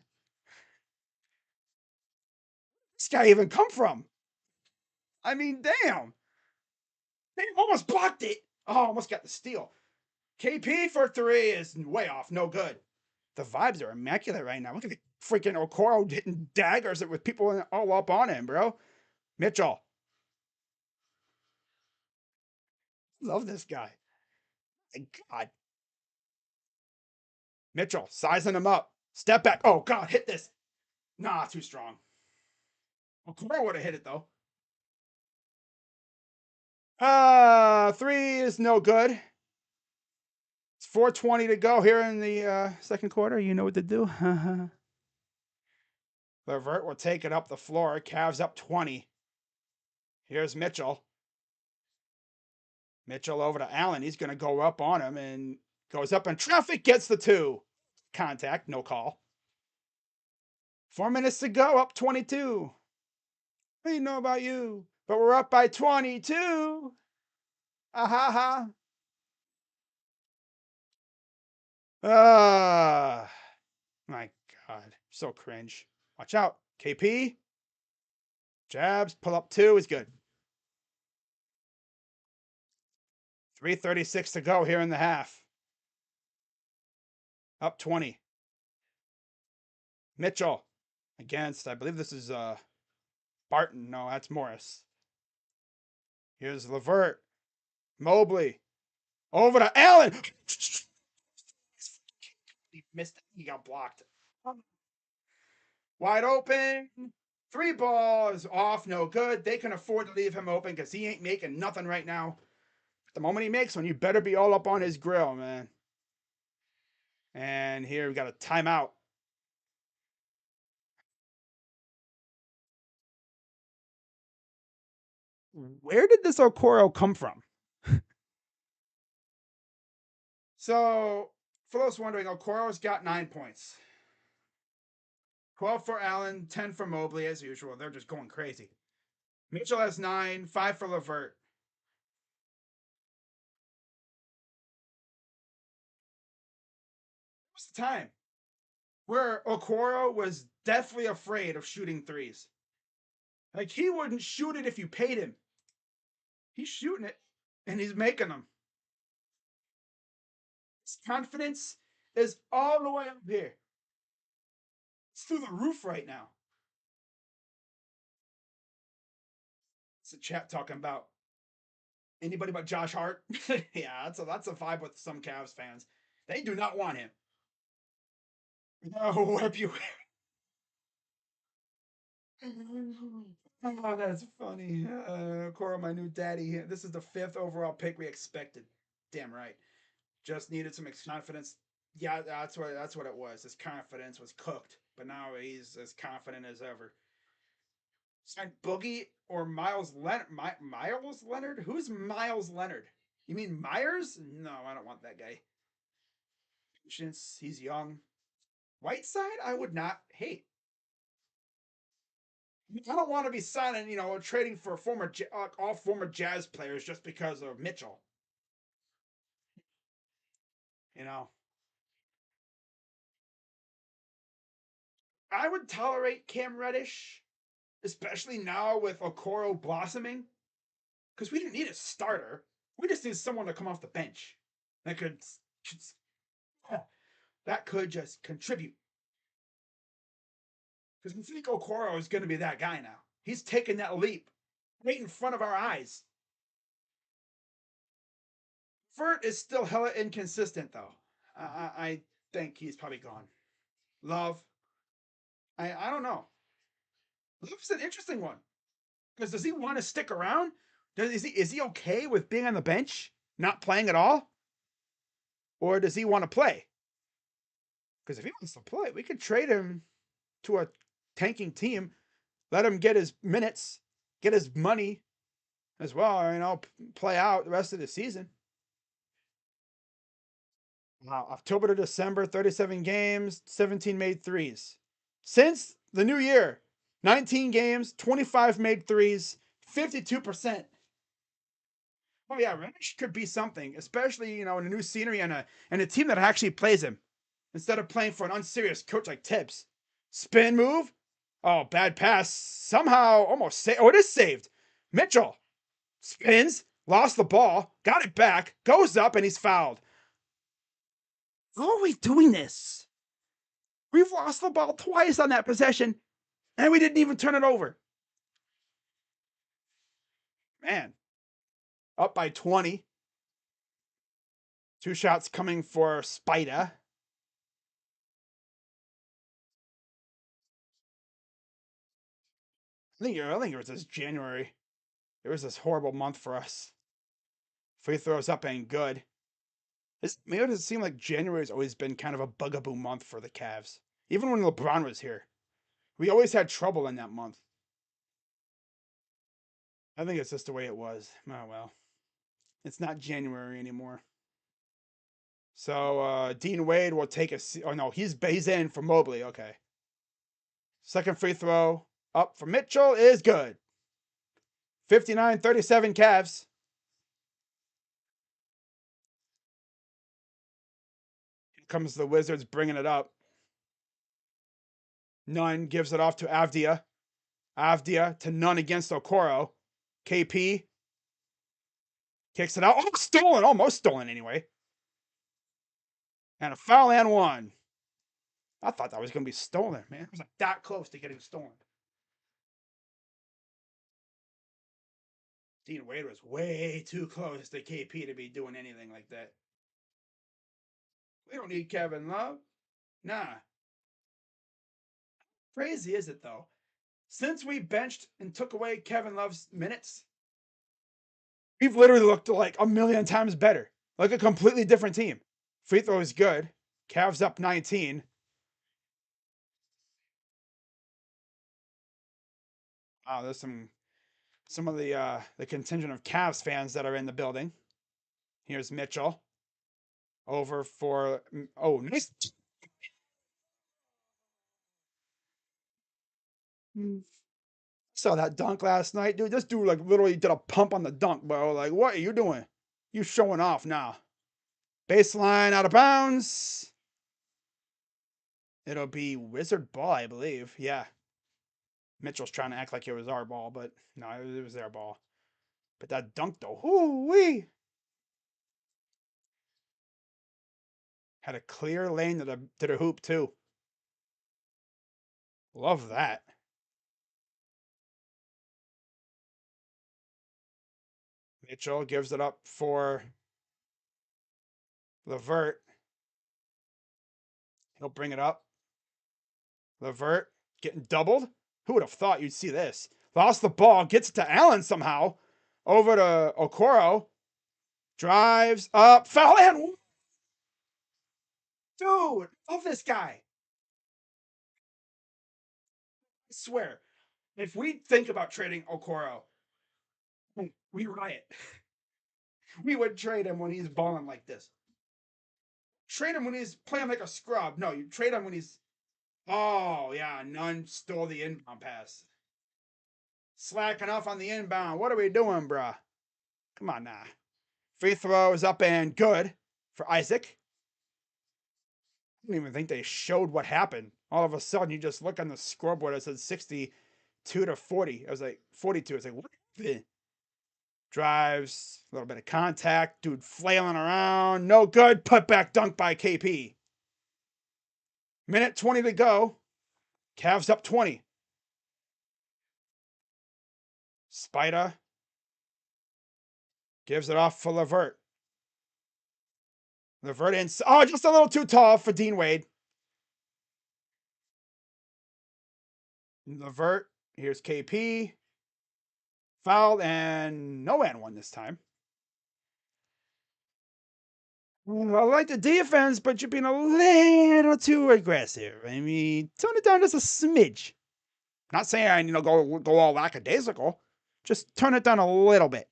Speaker 1: This guy even come from? I mean, damn. They almost blocked it. Oh, almost got the steal. KP for three is way off. No good. The vibes are immaculate right now. Look at the freaking Okoro hitting daggers with people all up on him, bro. Mitchell. Love this guy. My God. Mitchell sizing him up. Step back. Oh, God, hit this. Nah, too strong. Okoro would have hit it, though. Three is no good. It's 4:20 to go here in the second quarter. You know what to do. Levert will take it up the floor. Cavs up 20. Here's Mitchell. Mitchell over to Allen. He's going to go up on him and goes up in traffic. Gets the two. Contact. No call. 4 minutes to go. Up 22. I don't know about you, but we're up by 22. Ha. My God. So cringe. Watch out. KP. Jabs. Pull up two is good. 3:36 to go here in the half. Up 20. Mitchell against, I believe this is Barton. No, that's Morris. Here's Levert. Mobley. Over to Allen. Missed it. He got blocked. Wide open. Three balls off, no good. They can afford to leave him open because he ain't making nothing right now. The moment he makes one, you better be all up on his grill, man. And here we got a timeout. Where did this Okoro come from? So, for those wondering, Okoro's got 9 points. 12 for Allen, 10 for Mobley, as usual. They're just going crazy. Mitchell has 9, 5 for Levert. What's the time where Okoro was deathly afraid of shooting threes? Like, he wouldn't shoot it if you paid him. He's shooting it, and he's making them. His confidence is all the way up here. It's through the roof right now. It's a chat talking about anybody but Josh Hart. Yeah, that's a vibe with some Cavs fans. They do not want him. No, February. Oh, that's funny. Cora, my new daddy. This is the 5th overall pick we expected. Damn right. Just needed some confidence. Yeah, that's what it was. His confidence was cooked, but now he's as confident as ever. Sign Boogie or Miles Leonard? Miles Leonard? Who's Miles Leonard? You mean Myers? No, I don't want that guy. Patience. He's young. Whiteside, I would not hate. I don't want to be signing, trading for all former Jazz players just because of Mitchell. You know, I would tolerate Cam Reddish, especially now with Okoro blossoming, because we didn't need a starter. We just need someone to come off the bench that could just contribute. Because we think Okoro is going to be that guy now. He's taking that leap right in front of our eyes. Vert is still hella inconsistent, though. I think he's probably gone. Love, I don't know. Love's an interesting one because does he want to stick around? Is he okay with being on the bench, not playing at all, or does he want to play? Because if he wants to play, we could trade him to a tanking team, let him get his minutes, get his money as well, play out the rest of the season. October to December, 37 games, 17 made threes. Since the new year, 19 games, 25 made threes, 52%. Oh yeah, Reddish could be something, especially in a new scenery and a team that actually plays him instead of playing for an unserious coach like Tibbs. Spin move. Oh, bad pass. Somehow almost saved. Oh, it is saved. Mitchell spins, lost the ball, got it back, goes up, and he's fouled. How are we doing this? We've lost the ball twice on that possession, and we didn't even turn it over. Man, up by 20. 2 shots coming for Spida. I think it was this January. It was this horrible month for us. Free throws up ain't good. Maybe does it seem like January's always been kind of a bugaboo month for the Cavs. Even when LeBron was here, we always had trouble in that month. I think it's just the way it was. Oh well, it's not January anymore. So Dean Wade will take a. Oh no, he's in for Mobley. Okay. Second free throw up for Mitchell is good. 59-37 Cavs. Here comes the Wizards bringing it up. Nunn gives it off to Avdia. Avdia to Nunn against Okoro. KP kicks it out. Oh, stolen. Almost stolen anyway. And a foul and one. I thought that was going to be stolen, man. It was like that close to getting stolen. Dean Wade was way too close to KP to be doing anything like that. We don't need Kevin Love. Nah. Crazy is it though? Since we benched and took away Kevin Love's minutes, we've literally looked like a million times better. Like a completely different team. Free throw is good. Cavs up 19. There's some of the contingent of Cavs fans that are in the building. Here's Mitchell over for nice. Saw that dunk last night, dude. This dude like literally did a pump on the dunk, bro. Like, what are you doing? You showing off now? Baseline out of bounds. It'll be Wizard ball, I believe. Yeah. Mitchell's trying to act like it was our ball, but no, it was their ball. But that dunk though, whoo wee, had a clear lane to the hoop too. Love that. Mitchell gives it up for Levert. He'll bring it up. Levert getting doubled. Who would have thought you'd see this? Lost the ball, gets it to Allen somehow. Over to Okoro. Drives up. Foul and dude, love this guy. I swear. If we think about trading Okoro, we riot. We would trade him when he's balling like this. Trade him when he's playing like a scrub. No, you trade him when he's. Oh, yeah, none stole the inbound pass. Slacking off on the inbound. What are we doing, bruh? Come on now. Free throw is up and good for Isaac. I don't even think they showed what happened. All of a sudden, you just look on the scoreboard. It says 62 to 40. I was like, 42. It's like, what happened? Drives, a little bit of contact. Dude flailing around. No good. Put back dunk by KP. Minute 20 to go. Cavs up 20. Spida gives it off for Levert. Levert in. Oh, just a little too tall for Dean Wade. Levert. Here's KP. Fouled and no and one this time. I like the defense, but you're being a little too aggressive. I mean, tone it down just a smidge. Not saying go all lackadaisical. Just turn it down a little bit.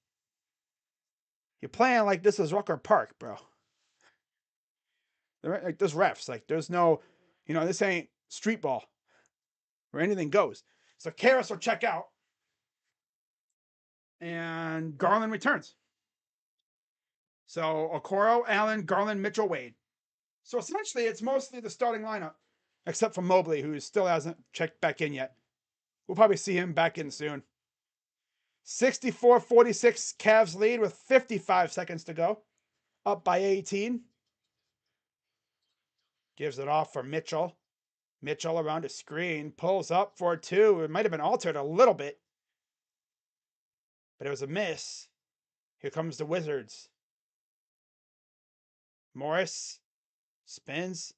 Speaker 1: You're playing like this is Rucker Park, bro. Like there's refs. Like there's no, this ain't street ball where anything goes. So Karras will check out, and Garland returns. So Okoro, Allen, Garland, Mitchell, Wade. So essentially, it's mostly the starting lineup, except for Mobley, who still hasn't checked back in yet. We'll probably see him back in soon. 64-46 Cavs lead with 55 seconds to go. Up by 18. Gives it off for Mitchell. Mitchell around a screen. Pulls up for two. It might have been altered a little bit, but it was a miss. Here comes the Wizards. Morris spins.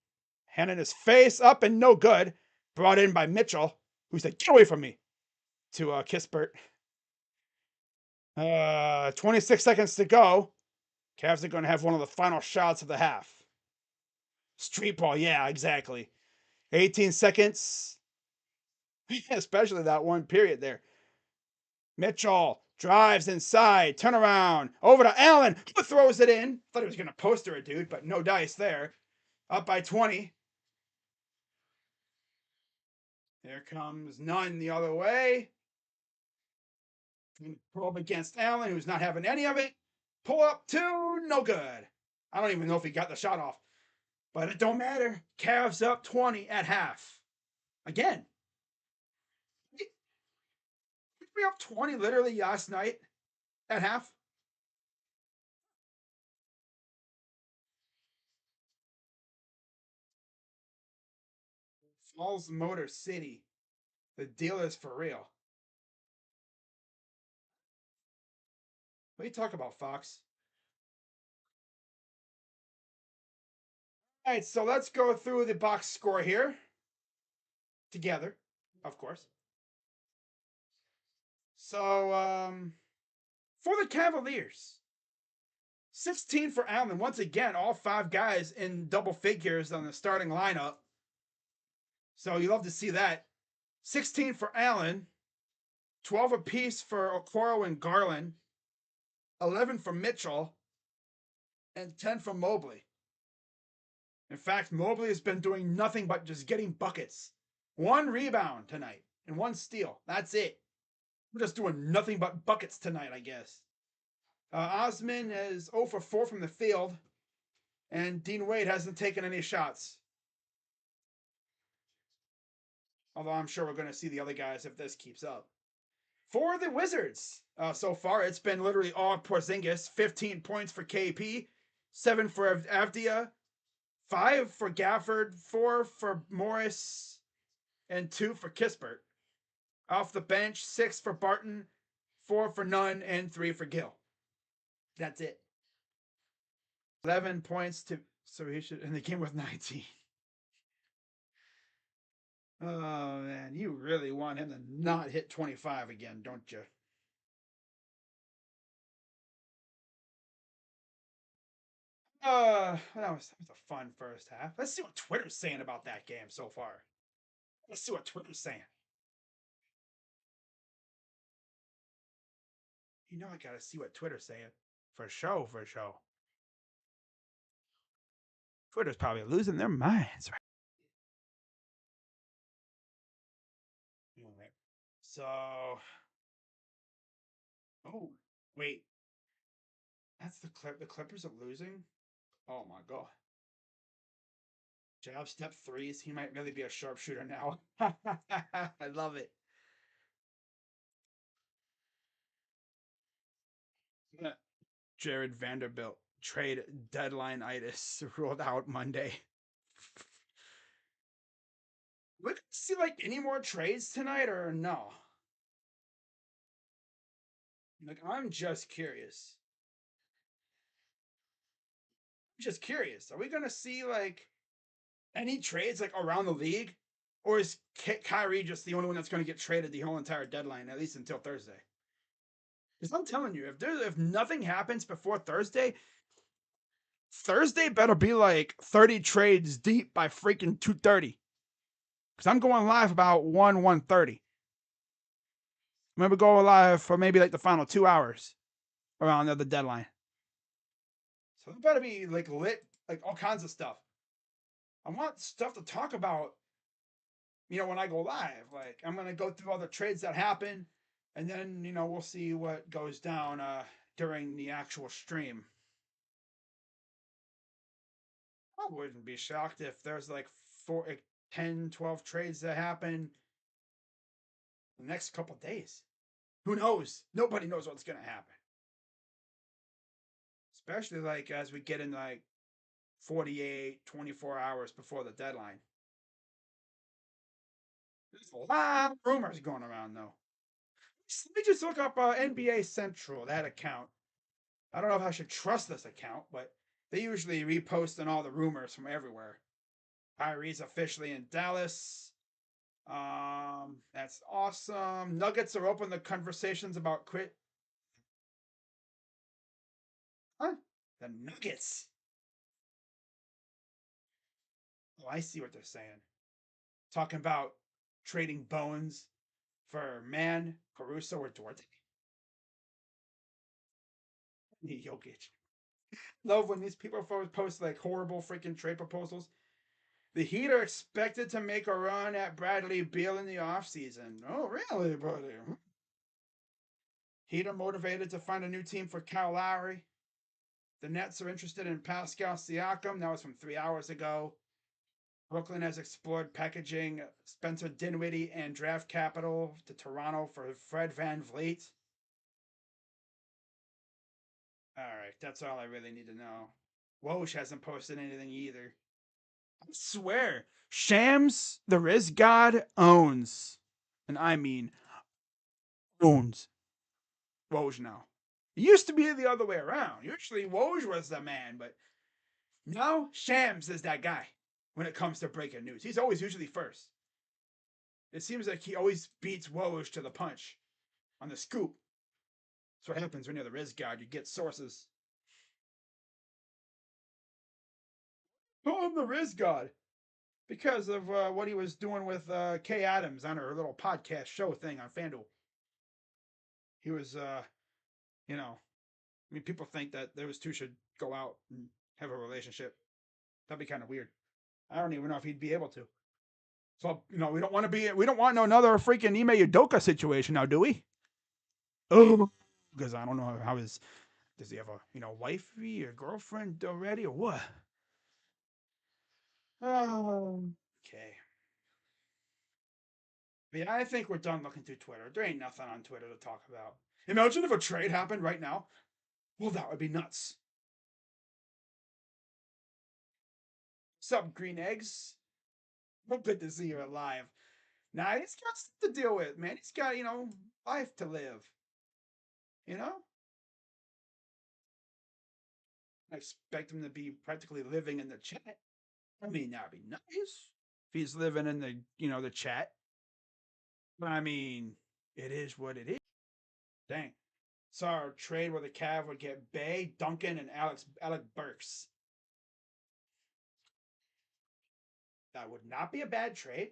Speaker 1: Hand in his face. Up and no good. Brought in by Mitchell, who said, "Get away from me," to Kispert. 26 seconds to go. Cavs are going to have one of the final shots of the half. Street ball, yeah, exactly. 18 seconds. Especially that one period there. Mitchell drives inside, turn around, over to Allen, who throws it in. Thought he was going to poster a dude, but no dice there. Up by 20. Here comes Nunn the other way. Probe against Allen, who's not having any of it. Pull up two, no good. I don't even know if he got the shot off, but it don't matter. Cavs up 20 at half. Again. We up 20 literally last night at half. Falls Motor City. The deal is for real. What are you talking about, Fox? All right, so let's go through the box score here together, of course. So, for the Cavaliers, 16 for Allen. Once again, all five guys in double figures on the starting lineup. So you love to see that. 16 for Allen, 12 apiece for Okoro and Garland, 11 for Mitchell, and 10 for Mobley. In fact, Mobley has been doing nothing but just getting buckets. One rebound tonight and one steal. That's it. We're just doing nothing but buckets tonight, I guess. Osman is 0 for 4 from the field, and Dean Wade hasn't taken any shots. Although I'm sure we're going to see the other guys if this keeps up. For the Wizards, so far it's been literally all Porzingis. 15 points for KP, 7 for Avdia, 5 for Gafford, 4 for Morris, and 2 for Kispert. Off the bench, 6 for Barton, 4 for Nunn, and 3 for Gill. That's it. 11 points to, so he should, in the game with 19. Oh man, you really want him to not hit 25 again, don't you? That was a fun first half. Let's see what Twitter's saying about that game so far. Let's see what Twitter's saying. You know I gotta see what Twitter's saying. For show, for show. Twitter's probably losing their minds right. Right. So, oh wait, that's the clip. The Clippers are losing. Oh my god. Jab step threes. He might really be a sharpshooter now. I love it. Jared Vanderbilt trade deadline itis ruled out Monday. We could see like any more trades tonight or no? Like I'm just curious. I'm just curious. Are we gonna see like any trades like around the league, or is Kyrie just the only one that's gonna get traded the whole entire deadline, at least until Thursday? Because I'm telling you, if nothing happens before Thursday, Thursday better be like 30 trades deep by freaking 2:30. Because I'm going live about 1:30. Maybe go live for maybe like the final 2 hours around the deadline. So there better be like lit, like all kinds of stuff. I want stuff to talk about, when I go live. Like I'm gonna go through all the trades that happen, and then we'll see what goes down during the actual stream. I wouldn't be shocked if there's like 10, 12 trades that happen the next couple days. Who knows? Nobody knows what's gonna happen. Especially like as we get in like 48, 24 hours before the deadline. There's a lot of rumors going around though. Let me just look up NBA Central, that account. I don't know if I should trust this account, but they usually repost on all the rumors from everywhere. Kyrie's officially in Dallas. That's awesome. Nuggets are open to conversations about quit. Huh? The Nuggets. Oh, I see what they're saying. Talking about trading Bones for Man, Caruso, or Duarte. Jokic. Love when these people post like horrible freaking trade proposals. The Heat are expected to make a run at Bradley Beal in the offseason. Oh, really, buddy? Heat are motivated to find a new team for Kyle Lowry. The Nets are interested in Pascal Siakam. That was from 3 hours ago. Brooklyn has explored packaging Spencer Dinwiddie and draft capital to Toronto for Fred VanVleet. All right, that's all I really need to know. Woj hasn't posted anything either. I swear, Shams, the Riz God, owns, and I mean owns Woj now. It used to be the other way around. Usually Woj was the man, but No, Shams is that guy when it comes to breaking news. He's always usually first. It seems like he always beats Woj to the punch on the scoop. That's what happens when you're the Riz God. You get sources. Oh, I'm the Riz God. Because of what he was doing with Kay Adams on her little podcast show thing on FanDuel. He was, you know, I mean, people think that those two should go out and have a relationship. That'd be kind of weird. I don't even know if he'd be able to. So, we don't want another freaking Ime Udoka situation now, do we? Oh, because I don't know how does he have a, wifey or girlfriend already or what? Okay. But yeah, I think we're done looking through Twitter. There ain't nothing on Twitter to talk about. Imagine if a trade happened right now. Well, that would be nuts. What's up, Green Eggs? Well, good to see you alive. Nah, he's got stuff to deal with, man. He's got, life to live. You know? I expect him to be practically living in the chat. I mean, that'd be nice if he's living in the chat. But I mean, it is what it is. Dang. Saw a trade where the Cav would get Bay, Duncan, and Alec Burks. That would not be a bad trade.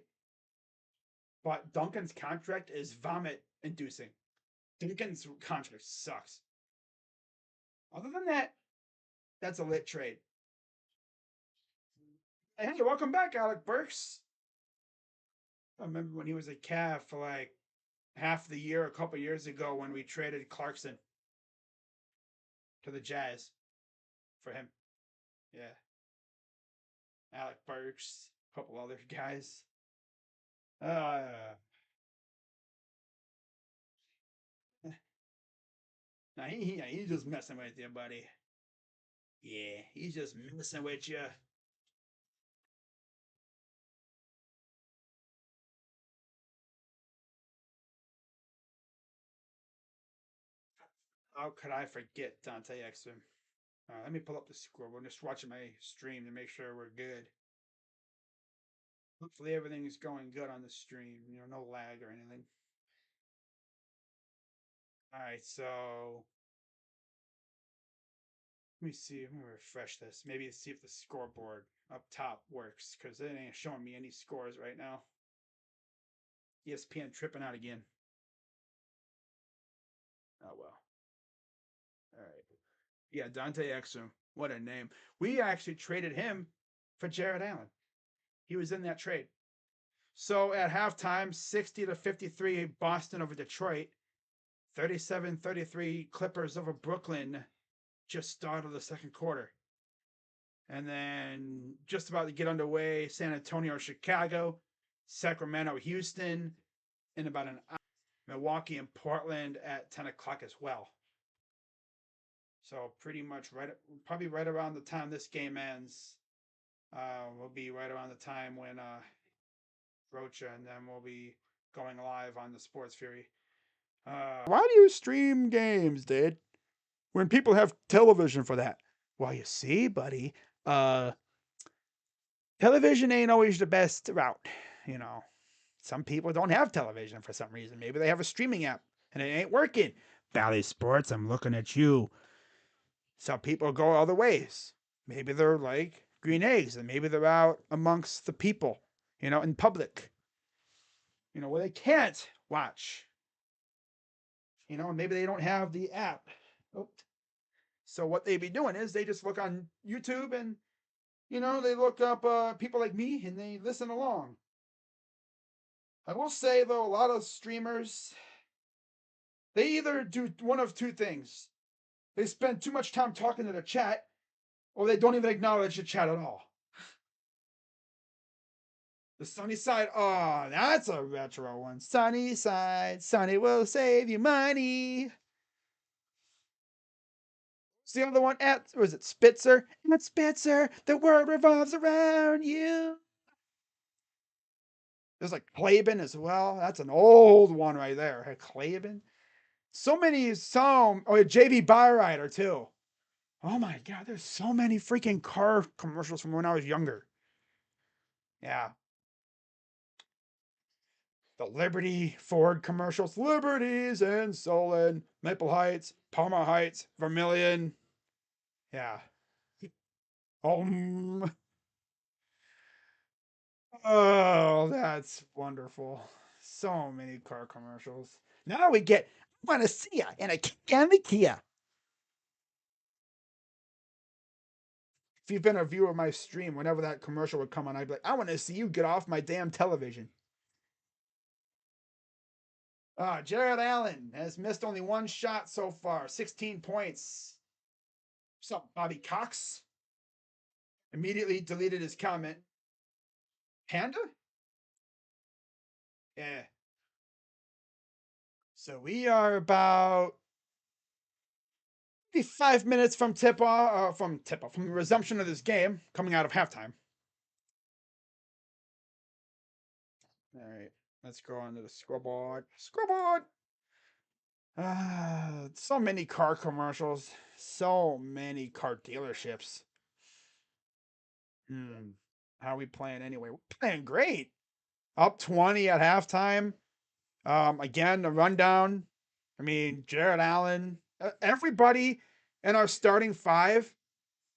Speaker 1: But Duncan's contract is vomit inducing. Duncan's contract sucks. Other than that, that's a lit trade. Hey, welcome back, Alec Burks. I remember when he was a Cav for like half the year a couple years ago when we traded Clarkson to the Jazz for him. Yeah. Alec Burks, a couple other guys. Uh, nah, he's just messing with you, buddy. Yeah, he's just messing with you. How could I forget Dante Exum? Let me pull up the score. We're just watching my stream to make sure we're good. Hopefully everything is going good on the stream. No lag or anything. All right, so let me see. Let me refresh this. Maybe see if the scoreboard up top works because it ain't showing me any scores right now. ESPN tripping out again. Oh well. All right. Yeah, Dante Exum. What a name. We actually traded him for Jared Allen. He was in that trade. So at halftime, 60-53 Boston over Detroit, 37-33 Clippers over Brooklyn, just started the second quarter. And then just about to get underway, San Antonio, Chicago, Sacramento, Houston, in about an hour. Milwaukee and Portland at 10 o'clock as well. So pretty much probably right around the time this game ends, will be right around the time when Rocha, and then we'll be going live on the Sports Fury. Why do you stream games, dude? When people have television for that? Well, you see, buddy, television ain't always the best route. Some people don't have television for some reason. Maybe they have a streaming app and it ain't working. Bally Sports, I'm looking at you. Some people go other ways. Maybe they're like green eggs and maybe they're out amongst the people, in public, where they can't watch, and maybe they don't have the app. Oh. So what they be doing is they just look on YouTube and, they look up people like me and they listen along. I will say, though, a lot of streamers, they either do one of two things. They spend too much time talking to the chat, or they don't even acknowledge the chat at all. The Sunny Side, oh, that's a retro one. Sunny Side, Sunny will save you money. What's the other one? Was it Spitzer? At Spitzer, the world revolves around you. There's like Klaben as well. That's an old one right there. Klaben. So many. Oh, JB Byrider too. Oh my God, there's so many freaking car commercials from when I was younger. Yeah. The Liberty Ford commercials. Liberties and Solon, Maple Heights, Palmer Heights, Vermilion. Yeah. Um, oh, that's wonderful. So many car commercials. Now we get, I want to see ya in a Kia and the Kia. If you've been a viewer of my stream, whenever that commercial would come on, I'd be like, I want to see you get off my damn television. Jared Allen has missed only one shot so far, 16 points. What's up, Bobby Cox? Immediately deleted his comment. Panda? Yeah. So we are about maybe 5 minutes from from the resumption of this game, coming out of halftime. All right, let's go on to the scoreboard. Scoreboard. So many car commercials, so many car dealerships. How are we playing anyway? We're playing great. Up 20 at halftime. Again, the rundown. I mean, Jared Allen, everybody in our starting five,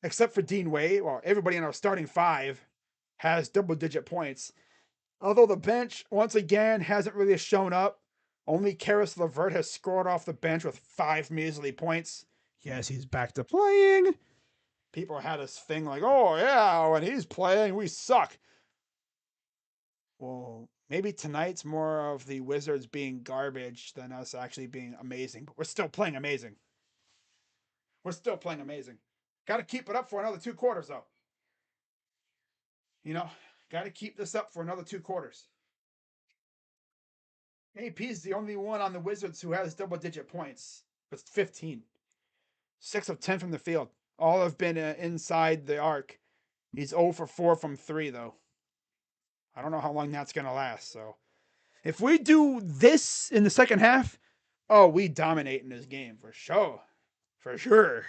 Speaker 1: except for Dean Wade, well, everybody in our starting five has double-digit points. Although the bench, once again, hasn't really shown up. Only Karis LeVert has scored off the bench with 5 measly points. Yes, he's back to playing. People had this thing like, oh, yeah, when he's playing, we suck. Well, maybe tonight's more of the Wizards being garbage than us actually being amazing. But we're still playing amazing. We're still playing amazing. Got to keep it up for another 2 quarters, though. You know, got to keep this up for another 2 quarters. AP is the only one on the Wizards who has double-digit points. It's 15. 6 of 10 from the field. All have been inside the arc. He's 0 for 4 from 3, though. I don't know how long that's going to last. So if we do this in the second half, oh, we dominate in this game for sure. For sure.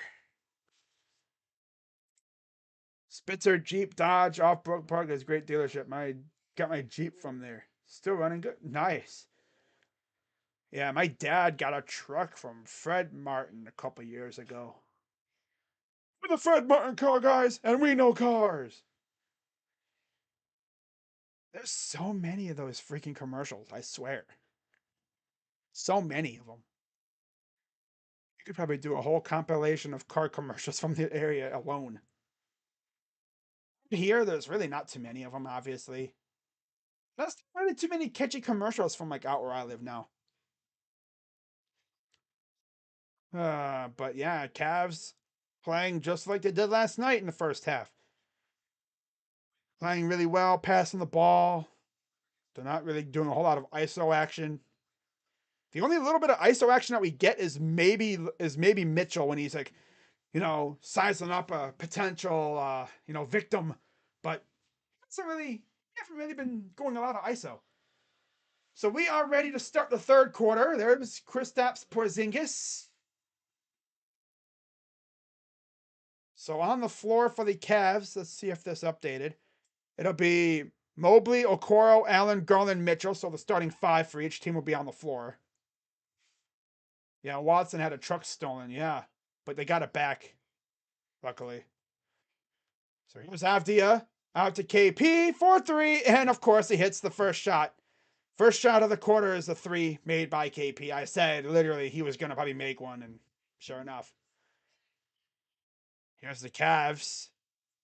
Speaker 1: Spitzer Jeep Dodge off Brook Park is a great dealership. Got my Jeep from there. Still running good. Nice. Yeah, my dad got a truck from Fred Martin a couple years ago. We're the Fred Martin car guys, and we know cars. There's so many of those freaking commercials, I swear. So many of them. You could probably do a whole compilation of car commercials from the area alone. Here, there's really not too many of them, obviously. That's really too many catchy commercials from like out where I live now. But yeah, Cavs playing just like they did last night in the first half. Playing really well, passing the ball. They're not really doing a whole lot of ISO action. The only little bit of ISO action that we get is maybe Mitchell when he's like, sizing up a potential victim, but haven't really been going a lot of ISO. So we are ready to start the third quarter. There's Kristaps Porzingis. So on the floor for the Cavs, let's see if this updated. It'll be Mobley, Okoro, Allen, Garland, Mitchell. So the starting 5 for each team will be on the floor. Yeah, Watson had a truck stolen. Yeah, but they got it back, luckily. So here's Avdia out to KP for 3. And of course, he hits the first shot. First shot of the quarter is the 3 made by KP. I said literally he was going to probably make one, and sure enough. Here's the Cavs.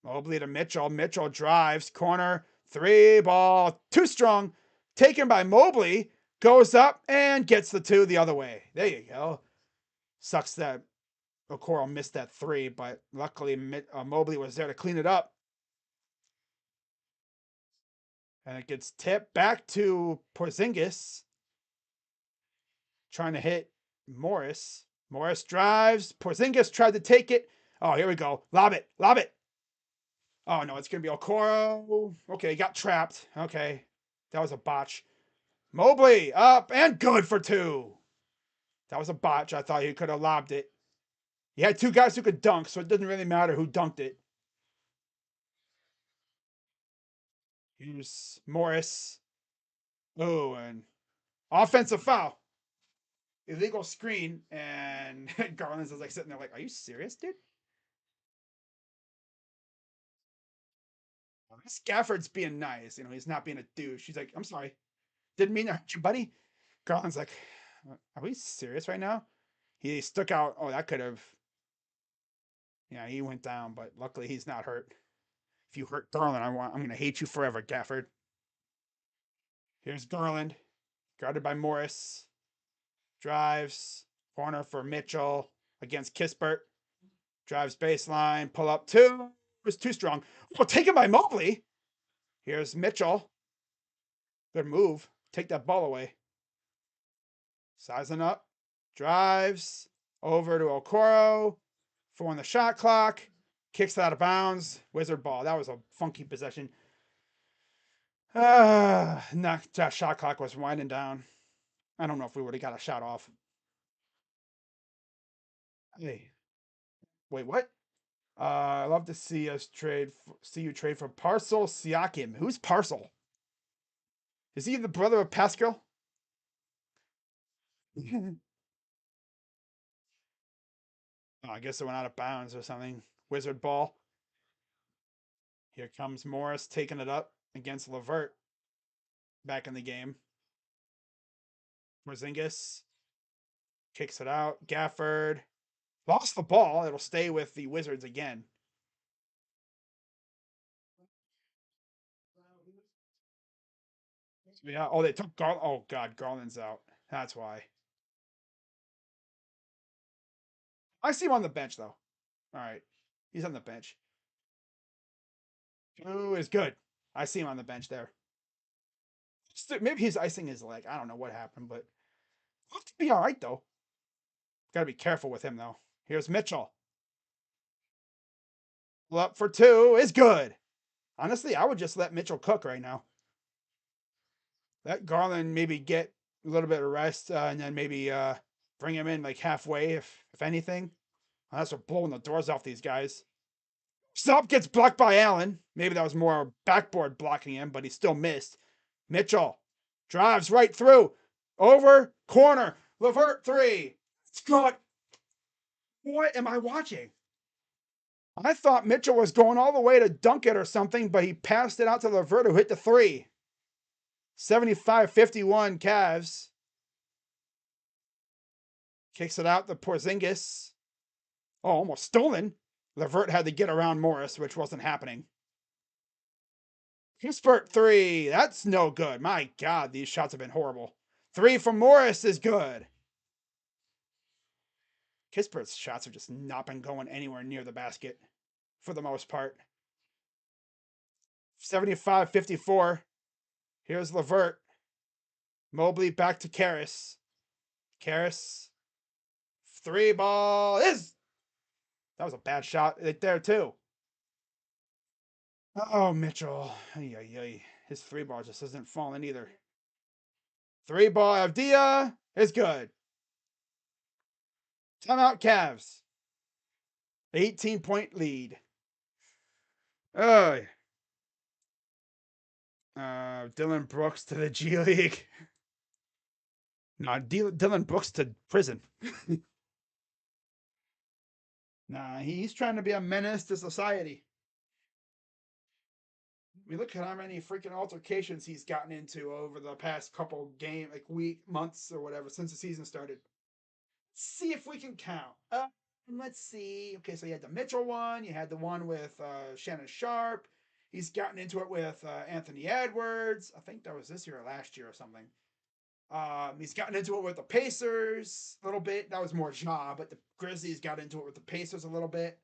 Speaker 1: Mobley to Mitchell. Mitchell drives. Corner. 3 ball. Too strong. Taken by Mobley. Goes up and gets the 2 the other way. There you go. Sucks that Okoro missed that 3, but luckily Mobley was there to clean it up. And it gets tipped back to Porzingis. Trying to hit Morris. Morris drives. Porzingis tried to take it. Oh, here we go. Lob it. Lob it. Oh, no, it's going to be Okoro. Okay, got trapped. Okay, that was a botch. Mobley up and good for 2. That was a botch. I thought he could have lobbed it. You had two guys who could dunk, so it doesn't really matter who dunked it. Here's Morris. Oh, and offensive foul. Illegal screen, and Garland's is like sitting there like, are you serious, dude? Gafford's being nice. He's not being a douche. She's like, I'm sorry. Didn't mean to hurt you, buddy. Garland's like, are we serious right now? He stuck out. Oh, that could have. Yeah, he went down, but luckily he's not hurt. If you hurt Garland, I'm gonna hate you forever, Gafford. Here's Garland, guarded by Morris. Drives. Corner for Mitchell against Kispert. Drives baseline. Pull up two. It was too strong. Well, taken by Mobley. Here's Mitchell. Good move. Take that ball away. Sizing up. Drives. Over to Okoro. 4 on the shot clock. Kicks it out of bounds. Wizard ball. That was a funky possession. That shot clock was winding down. I don't know if we would have got a shot off. Hey. Wait, what? I love to see you trade for Parcel Siakim. Who's Parcel? Is he the brother of Pascal? Oh, I guess it went out of bounds or something. Wizard ball. Here comes Morris taking it up against Levert. Back in the game. Porzingis kicks it out. Gafford lost the ball. It'll stay with the Wizards again. Yeah. Oh, they took Garland. Oh God, Garland's out. That's why. I see him on the bench though. All right, he's on the bench. Ooh, is good. I see him on the bench there. Maybe he's icing his leg. I don't know what happened, but looks to be all right though. Got to be careful with him though. Here's Mitchell. Up for two is good. Honestly, I would just let Mitchell cook right now. Let Garland maybe get a little bit of rest, and then maybe bring him in like halfway, if anything. Unless we're blowing the doors off these guys. Stop gets blocked by Allen. Maybe that was more backboard blocking him, but he still missed. Mitchell drives right through. Over, corner. Levert 3. It's good. What am I watching? I thought Mitchell was going all the way to dunk it or something, but he passed it out to Levert, who hit the 3. 75-51 Cavs. Kicks it out to Porzingis. Oh, almost stolen. Levert had to get around Morris, which wasn't happening. Kispert 3. That's no good. My God, these shots have been horrible. 3 from Morris is good. Kispert's shots have just not been going anywhere near the basket for the most part. 75-54. Here's Levert. Mobley back to Karras. Karras. 3 ball is. That was a bad shot right there, too. Oh, Mitchell. His 3 ball just isn't falling either. 3 ball Avdia is good. Timeout Cavs. 18-point lead. Dylan Brooks to the G League. No, Dylan Brooks to prison. Nah, he's trying to be a menace to society. We look at how many freaking altercations he's gotten into over the past couple months or whatever, since the season started. Let's see if we can count. Let's see. Okay, so you had the Mitchell one. You had the one with Shannon Sharp. He's gotten into it with Anthony Edwards. I think that was this year or last year or something. He's gotten into it with the Pacers a little bit. That was more Ja, but the Grizzlies got into it with the Pacers a little bit.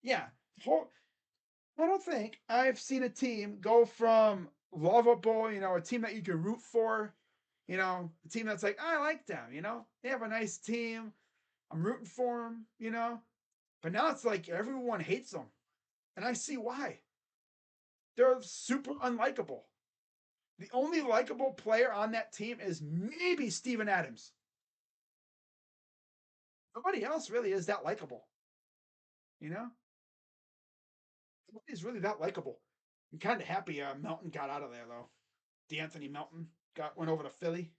Speaker 1: Yeah. I don't think I've seen a team go from lovable, a team that you can root for, a team that's like, I like them, they have a nice team. I'm rooting for them, but now it's like everyone hates them. And I see why. They're super unlikable. The only likable player on that team is maybe Steven Adams. Nobody else really is that likable. You know, nobody's really that likable. I'm kind of happy Melton got out of there though. D'Anthony Melton went over to Philly.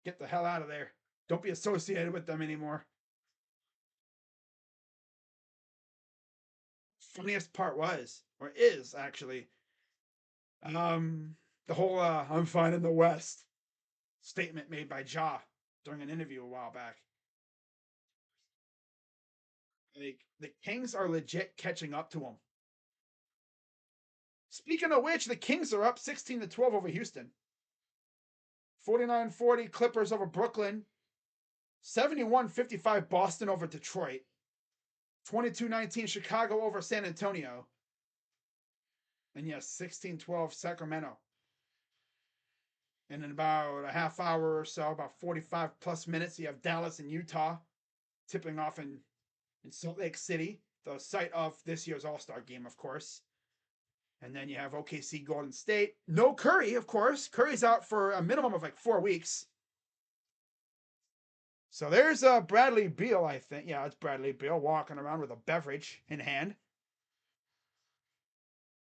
Speaker 1: Get the hell out of there. Don't be associated with them anymore. Funniest part was, or is actually, the whole "I'm fine in the West" statement made by Ja during an interview a while back. Like the Kings are legit catching up to them. Speaking of which, the Kings are up 16-12 over Houston. 49-40 Clippers over Brooklyn. 71-55 Boston over Detroit. 22-19 Chicago over San Antonio. And yes, 16-12 Sacramento. And in about a half hour or so, about 45 plus minutes, you have Dallas and Utah tipping off in Salt Lake City, the site of this year's All-Star game, of course. And then you have OKC Golden State. No Curry, of course. Curry's out for a minimum of like 4 weeks. So there's Bradley Beal, I think. Yeah, it's Bradley Beal walking around with a beverage in hand.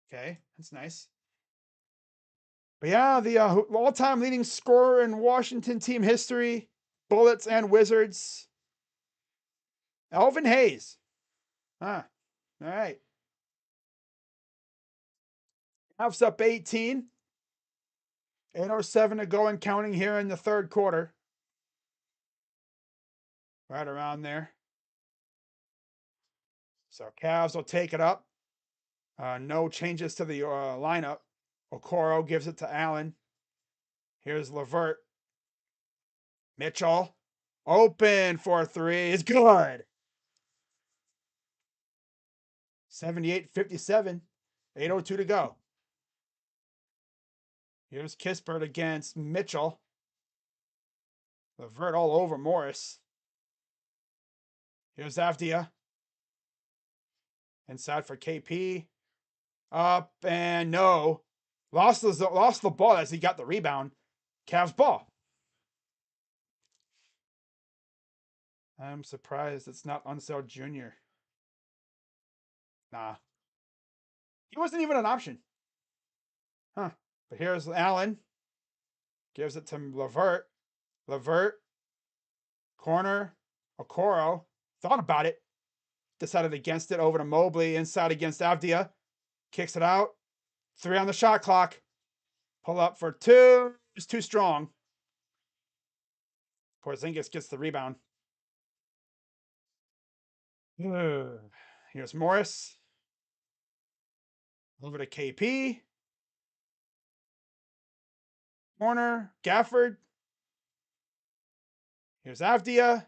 Speaker 1: Okay, that's nice. But yeah, the all-time leading scorer in Washington team history, Bullets and Wizards, Elvin Hayes. Huh. All right. Cavs up 18. 8:07 to go and counting here in the third quarter. Right around there. So Cavs will take it up. No changes to the lineup. Okoro gives it to Allen. Here's Levert. Mitchell. Open for three. Is good. 78-57. 8:02 to go. Here's Kispert against Mitchell. Levert all over Morris. Here's Avdia. Inside for KP. Up and no. Lost the ball as he got the rebound. Cavs ball. I'm surprised it's not Unseld Jr. Nah. He wasn't even an option. Huh. But here's Allen. Gives it to Levert. Levert. Corner. Okoro. Thought about it. Decided against it. Over to Mobley. Inside against Avdia. Kicks it out. 3 on the shot clock. Pull up for 2. It's too strong. Porzingis gets the rebound. Here's Morris. Over to KP. Corner. Gafford. Here's Avdia.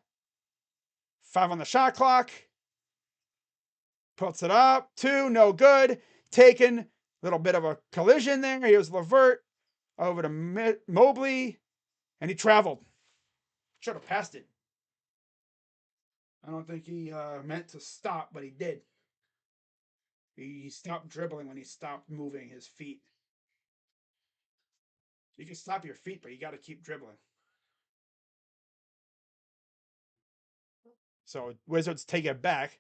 Speaker 1: 5 on the shot clock. Puts it up. 2. No good. Taken. Little bit of a collision there. Here's Levert. Over to Mobley. And he traveled. Should have passed it. I don't think he meant to stop, but he did. He stopped dribbling when he stopped moving his feet. You can stop your feet, but you got to keep dribbling. So Wizards take it back.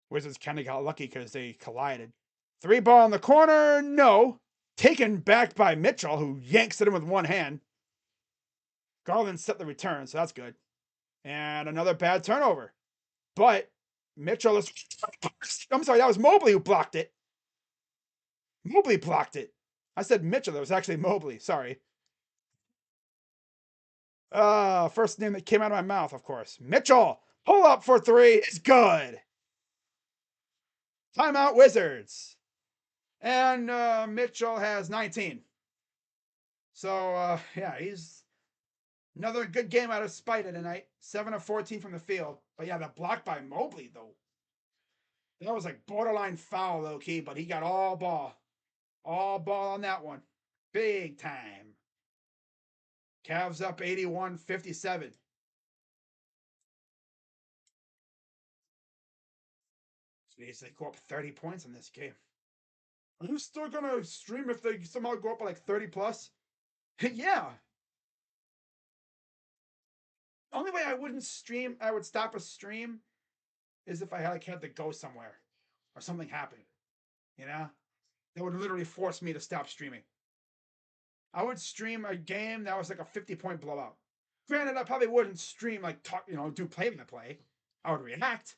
Speaker 1: Wizards kind of got lucky because they collided. 3 ball in the corner. No. Taken back by Mitchell, who yanks it in with one hand. Garland set the return, so that's good. And another bad turnover. But Mitchell is... I'm sorry, that was Mobley who blocked it. Mobley blocked it. I said Mitchell. It was actually Mobley. Sorry. First name that came out of my mouth, of course. Mitchell. Pull up for 3. It's good. Timeout Wizards. And Mitchell has 19. So, yeah, he's another good game out of Spida tonight. 7 of 14 from the field. But yeah, the block by Mobley, though. That was like borderline foul, low key, but he got all ball. All ball on that one. Big time. Cavs up 81-57. So they go up 30 points in this game. Are you still going to stream if they somehow go up by like 30 plus? Yeah. Only way I wouldn't stream, I would stop a stream, is if I had to go somewhere or something happened. You know, that would literally force me to stop streaming. I would stream a game that was like a 50-point blowout. Granted, I probably wouldn't stream like talk, do play by play. I would react.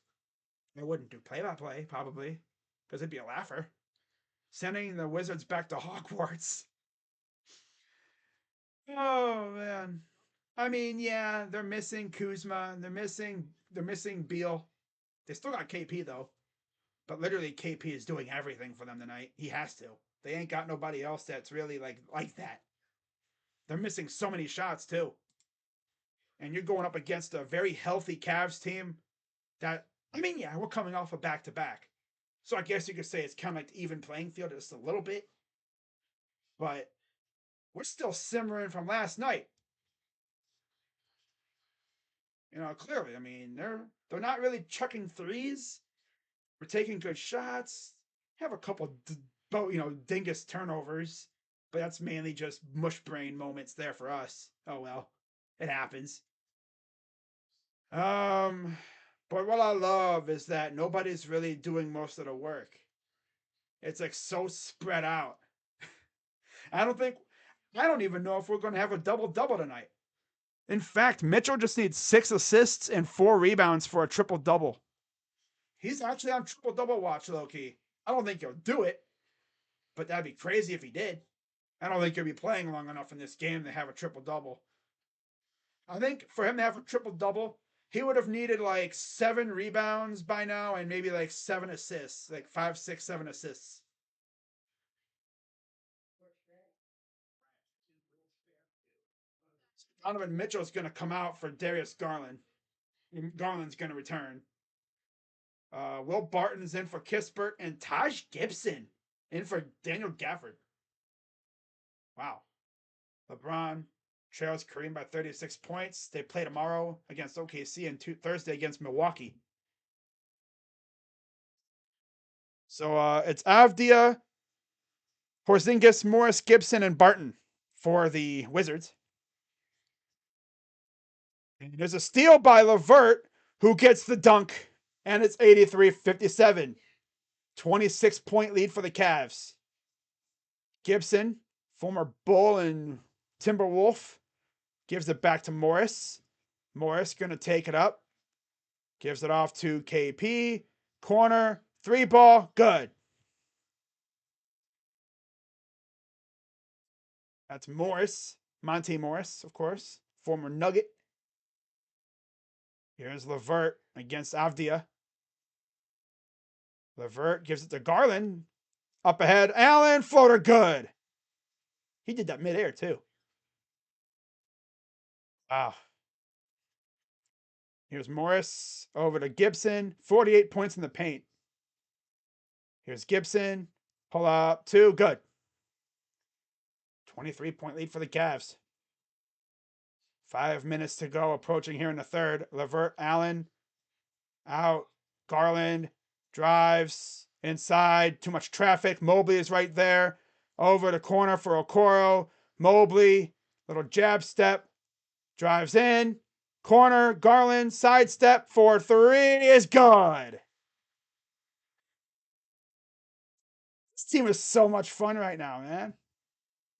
Speaker 1: I wouldn't do play by play probably because it'd be a laugher. Sending the Wizards back to Hogwarts. Oh man. I mean, yeah, they're missing Kuzma. They're missing Beal. They still got KP though. But literally KP is doing everything for them tonight. He has to. They ain't got nobody else that's really like that. They're missing so many shots too. And you're going up against a very healthy Cavs team that, I mean, yeah, we're coming off a back to back. So I guess you could say it's kind of like the even playing field just a little bit. But we're still simmering from last night. Clearly, I mean, they're not really chucking threes. We're taking good shots. Have a couple, dingus turnovers, but that's mainly just mush brain moments there for us. Oh well, it happens. Um, but what I love is that nobody's really doing most of the work. It's like so spread out. I don't think, I don't even know if we're going to have a double double tonight. In fact, Mitchell just needs 6 assists and 4 rebounds for a triple double. He's actually on triple double watch, low key. I don't think he'll do it, but that'd be crazy if he did. I don't think he'll be playing long enough in this game to have a triple double. I think for him to have a triple double, he would have needed like 7 rebounds by now and maybe like 7 assists, like 5, 6, 7 assists. Donovan Mitchell's going to come out for Darius Garland. Garland's going to return. Will Barton's in for Kispert and Taj Gibson in for Daniel Gafford. Wow. LeBron trails Kareem by 36 points. They play tomorrow against OKC and Thursday against Milwaukee. So it's Avdia, Porzingis, Morris, Gibson, and Barton for the Wizards. And there's a steal by LeVert, who gets the dunk, and it's 83-57. 26-point lead for the Cavs. Gibson, former Bull and Timberwolf, gives it back to Morris. Morris going to take it up. Gives it off to KP. Corner. 3-ball. Good. That's Morris. Monte Morris, of course. Former Nugget. Here's LeVert against Avdia. LeVert gives it to Garland. Up ahead. Allen. Floater. Good. He did that midair, too. Wow. Here's Morris over to Gibson. 48 points in the paint. Here's Gibson. Pull up. 2. Good. 23-point lead for the Cavs. 5 minutes to go, approaching here in the third. LeVert, Allen, out. Garland drives inside. Too much traffic. Mobley is right there. Over the corner for Okoro. Mobley, little jab step. Drives in. Corner. Garland, sidestep for 3 is good. This team is so much fun right now, man.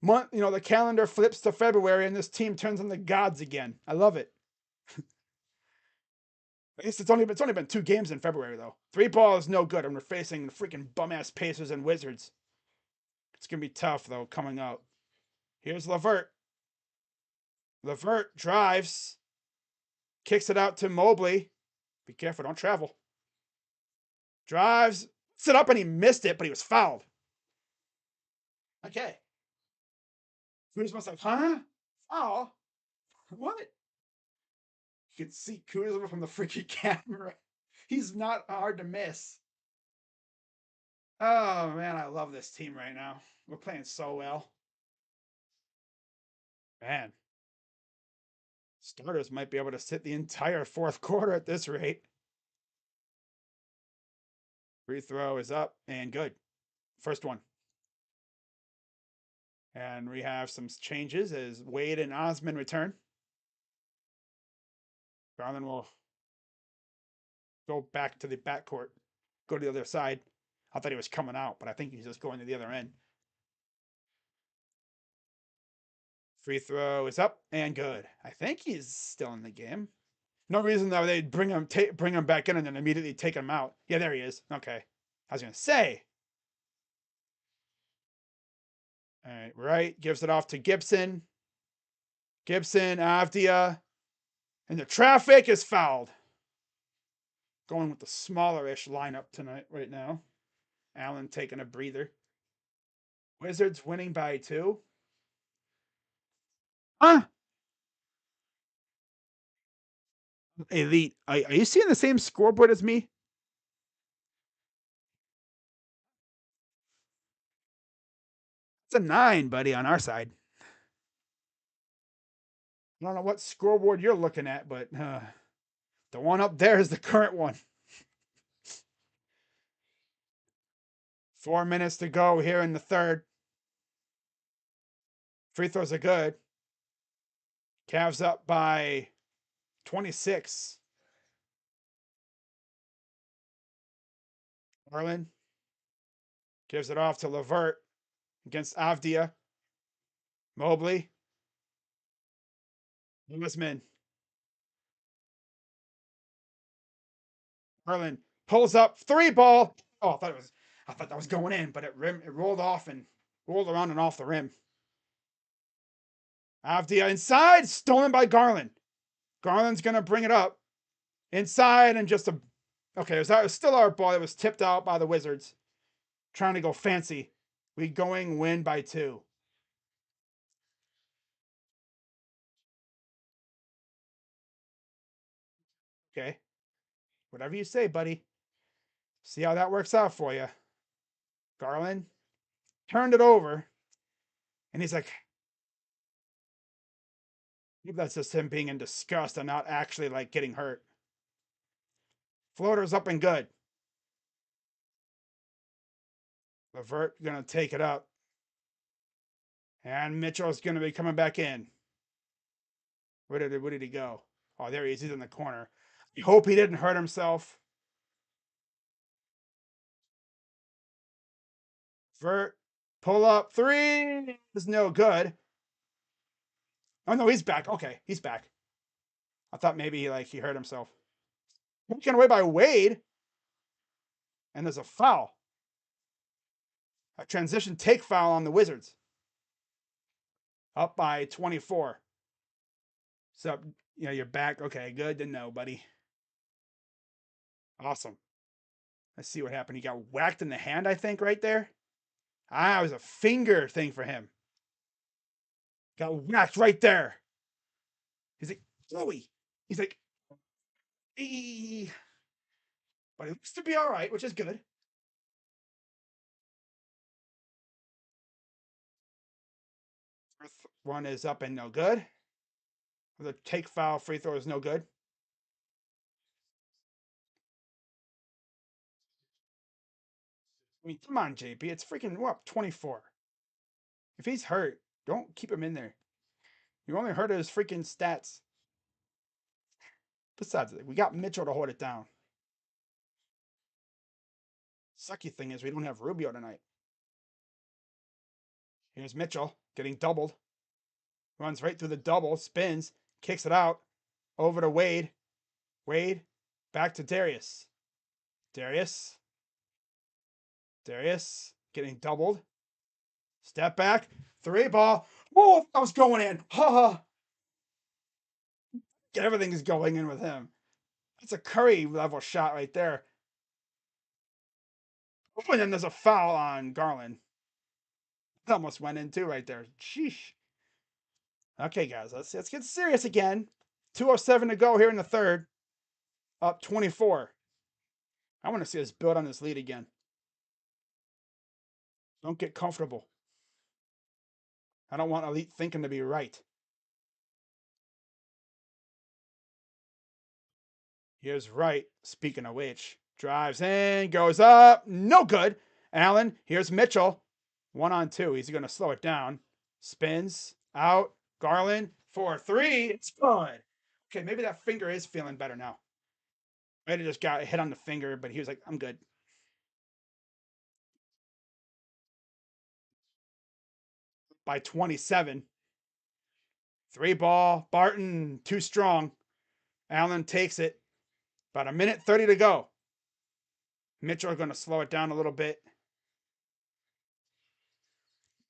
Speaker 1: The calendar flips to February and this team turns into gods again. I love it. At least it's only been 2 games in February though. 3-ball is no good, and we're facing the freaking bum ass Pacers and Wizards. It's gonna be tough though coming out. Here's LeVert. LeVert drives, kicks it out to Mobley. Be careful, don't travel. Drives, sit up, and he missed it, but he was fouled. Okay. Kuzma's like, huh? Foul? What? You can see Kuzma from the freaking camera. He's not hard to miss. Oh man, I love this team right now. We're playing so well. Man, starters might be able to sit the entire fourth quarter at this rate. Free throw is up and good. First one. And we have some changes as Wade and Osman return. Garland will go back to the backcourt, go to the other side. I thought he was coming out, but I think he's just going to the other end. Free throw is up and good. I think he's still in the game. No reason though they'd bring him back in and then immediately take him out. Yeah, there he is. Okay, I was gonna say. All right, right gives it off to Gibson. Gibson, Avdia, and the traffic is fouled. Going with the smaller-ish lineup tonight, right now. Allen taking a breather. Wizards winning by 2. Huh? Elite. Are you seeing the same scoreboard as me? It's a 9, buddy, on our side. I don't know what scoreboard you're looking at, but the one up there is the current one. 4 minutes to go here in the third. Free throws are good. Cavs up by 26. Garland gives it off to Levert against Avdia. Mobley. Lewisman. Garland pulls up 3-ball. Oh, I thought that was going in, but it rolled off and rolled around and off the rim. Avdia inside, stolen by Garland. Garland's gonna bring it up inside and just okay. It was still our ball. It was tipped out by the Wizards, trying to go fancy. We going win by 2. Okay, whatever you say, buddy. See how that works out for you. Garland turned it over, and he's like, maybe that's just him being in disgust and not actually like getting hurt. Floater's up and good. Levert gonna take it up. And Mitchell's gonna be coming back in. Where did he go? Oh, there he is. He's in the corner. I hope he didn't hurt himself. Vert, pull up 3 is no good. Oh no, he's back. Okay, he's back. I thought maybe he hurt himself. Taken away by Wade. And there's a foul. A transition take foul on the Wizards. Up by 24. So, you're back. Okay, good to know, buddy. Awesome. Let's see what happened. He got whacked in the hand, I think, right there. It was a finger thing for him. Got whacked right there. He's like, Chloe. He's like, ee. But he looks to be all right, which is good. First one is up and no good. The take foul free throw is no good. I mean, come on, JP. It's freaking, we're up 24. If he's hurt, don't keep him in there. You only hurt his freaking stats. Besides, we got Mitchell to hold it down. Sucky thing is we don't have Rubio tonight. Here's Mitchell getting doubled. Runs right through the double, spins, kicks it out. Over to Wade. Wade, back to Darius. Darius getting doubled. Step back, 3-ball. Oh, that was going in. Ha ha. Everything is going in with him. That's a Curry level shot right there. Oh, and then there's a foul on Garland. That almost went in too right there. Sheesh. Okay, guys, let's get serious again. 2:07 to go here in the third. Up 24. I want to see us build on this lead again. Don't get comfortable. I don't want elite thinking to be right. Here's right. Speaking of which, drives in, goes up, no good. Allen, here's Mitchell. 1-on-2. He's going to slow it down. Spins out. Garland for 3. It's good. Okay, maybe that finger is feeling better now. Might have just got hit on the finger, but he was like, I'm good. By 27. 3 ball. Barton, too strong. Allen takes it. About a minute 30 to go. Mitchell going to slow it down a little bit.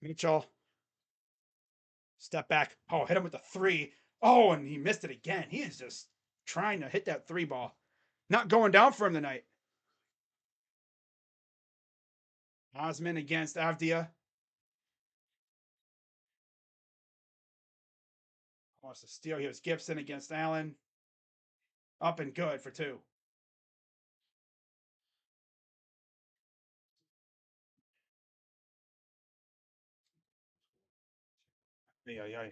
Speaker 1: Mitchell. Step back. Oh, hit him with the 3. Oh, and he missed it again. He is just trying to hit that 3 ball. Not going down for him tonight. Osman against Avdia. Lost a steal. Here's Gibson against Allen. Up and good for 2. Yeah, yeah.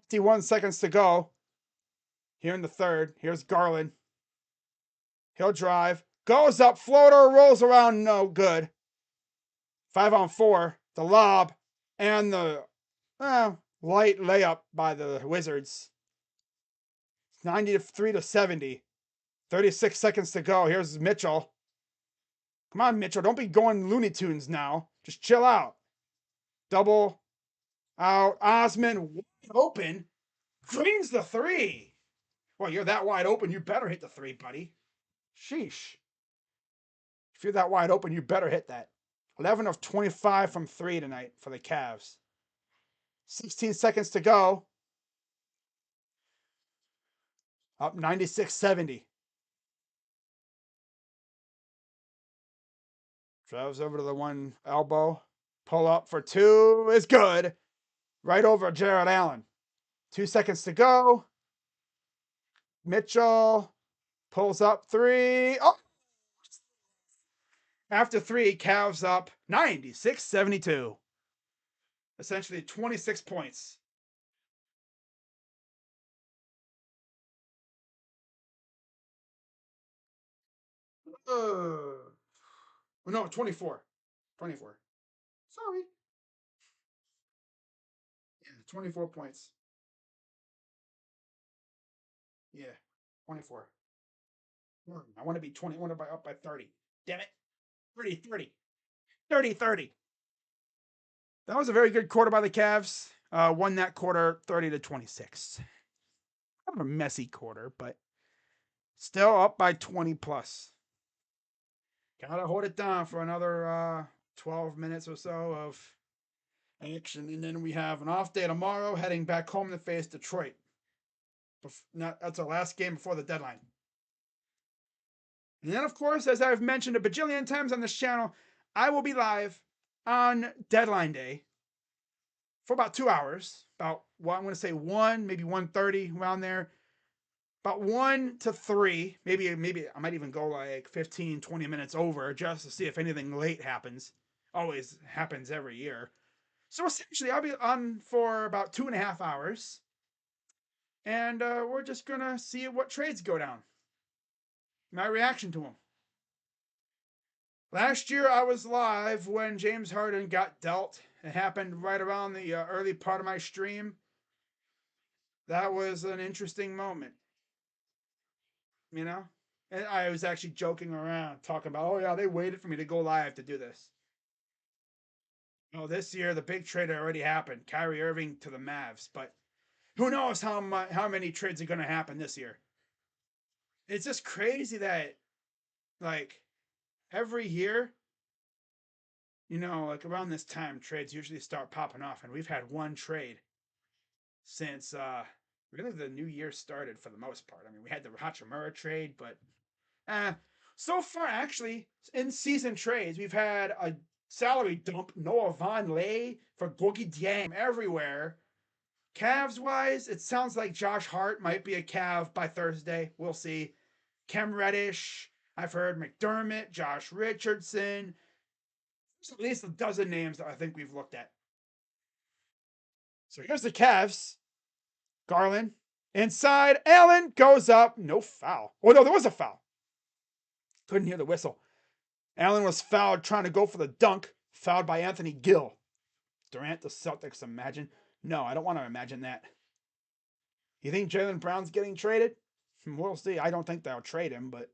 Speaker 1: 51 seconds to go. Here in the third. Here's Garland. He'll drive. Goes up. Floater. Rolls around. No good. 5-on-4. The lob. And the light layup by the Wizards. 93 to 70. 36 seconds to go. Here's Mitchell. Come on, Mitchell. Don't be going Looney Tunes now. Just chill out. Double out. Osman wide open. Green's the 3. Well, you're that wide open. You better hit the 3, buddy. Sheesh. If you're that wide open, you better hit that. 11 of 25 from 3 tonight for the Cavs. 16 seconds to go. Up 96-70. Drives over to the one elbow. Pull up for 2 is good. Right over Jared Allen. 2 seconds to go. Mitchell pulls up 3. Oh! After 3, Cavs up 96-72. Essentially 26 points. No, 24. 24. Sorry. Yeah, 24 points. Yeah, 24. I want to be 20. I want to be up by 30. Damn it. 30, 30. 30, 30. That was a very good quarter by the Cavs. Won that quarter 30 to 26. Kind of a messy quarter, but still up by 20 plus. Gotta hold it down for another 12 minutes or so of action. And then we have an off day tomorrow, heading back home to face Detroit. That's our last game before the deadline. And then, of course, as I've mentioned a bajillion times on this channel, I will be live on deadline day for about 2 hours. About, well, I'm going to say 1, maybe 1:30, around there. About 1 to 3, maybe I might even go like 15, 20 minutes over just to see if anything late happens. Always happens every year. So essentially, I'll be on for about 2.5 hours. And we're just going to see what trades go down. My reaction to them. Last year, I was live when James Harden got dealt. It happened right around the early part of my stream. That was an interesting moment. You know? And I was actually joking around, talking about, oh, yeah, they waited for me to go live to do this. Oh, this year, the big trade already happened. Kyrie Irving to the Mavs. But who knows how many trades are going to happen this year. It's just crazy that, like, every year, like around this time, trades usually start popping off. And we've had one trade since really the new year started for the most part. I mean, we had the Hachimura trade, but so far, actually, in season trades, we've had a salary dump, Noah Vonleh for Gorgui Dieng everywhere. Cavs wise, it sounds like Josh Hart might be a Cav by Thursday. We'll see. Cam Reddish, I've heard McDermott, Josh Richardson. There's at least a dozen names that I think we've looked at. So here's the Cavs. Garland inside. Allen goes up. No foul. Oh, no, there was a foul. Couldn't hear the whistle. Allen was fouled trying to go for the dunk. Fouled by Anthony Gill. Durant, the Celtics, imagine. No, I don't want to imagine that. You think Jaylen Brown's getting traded? We'll see. I don't think they'll trade him, but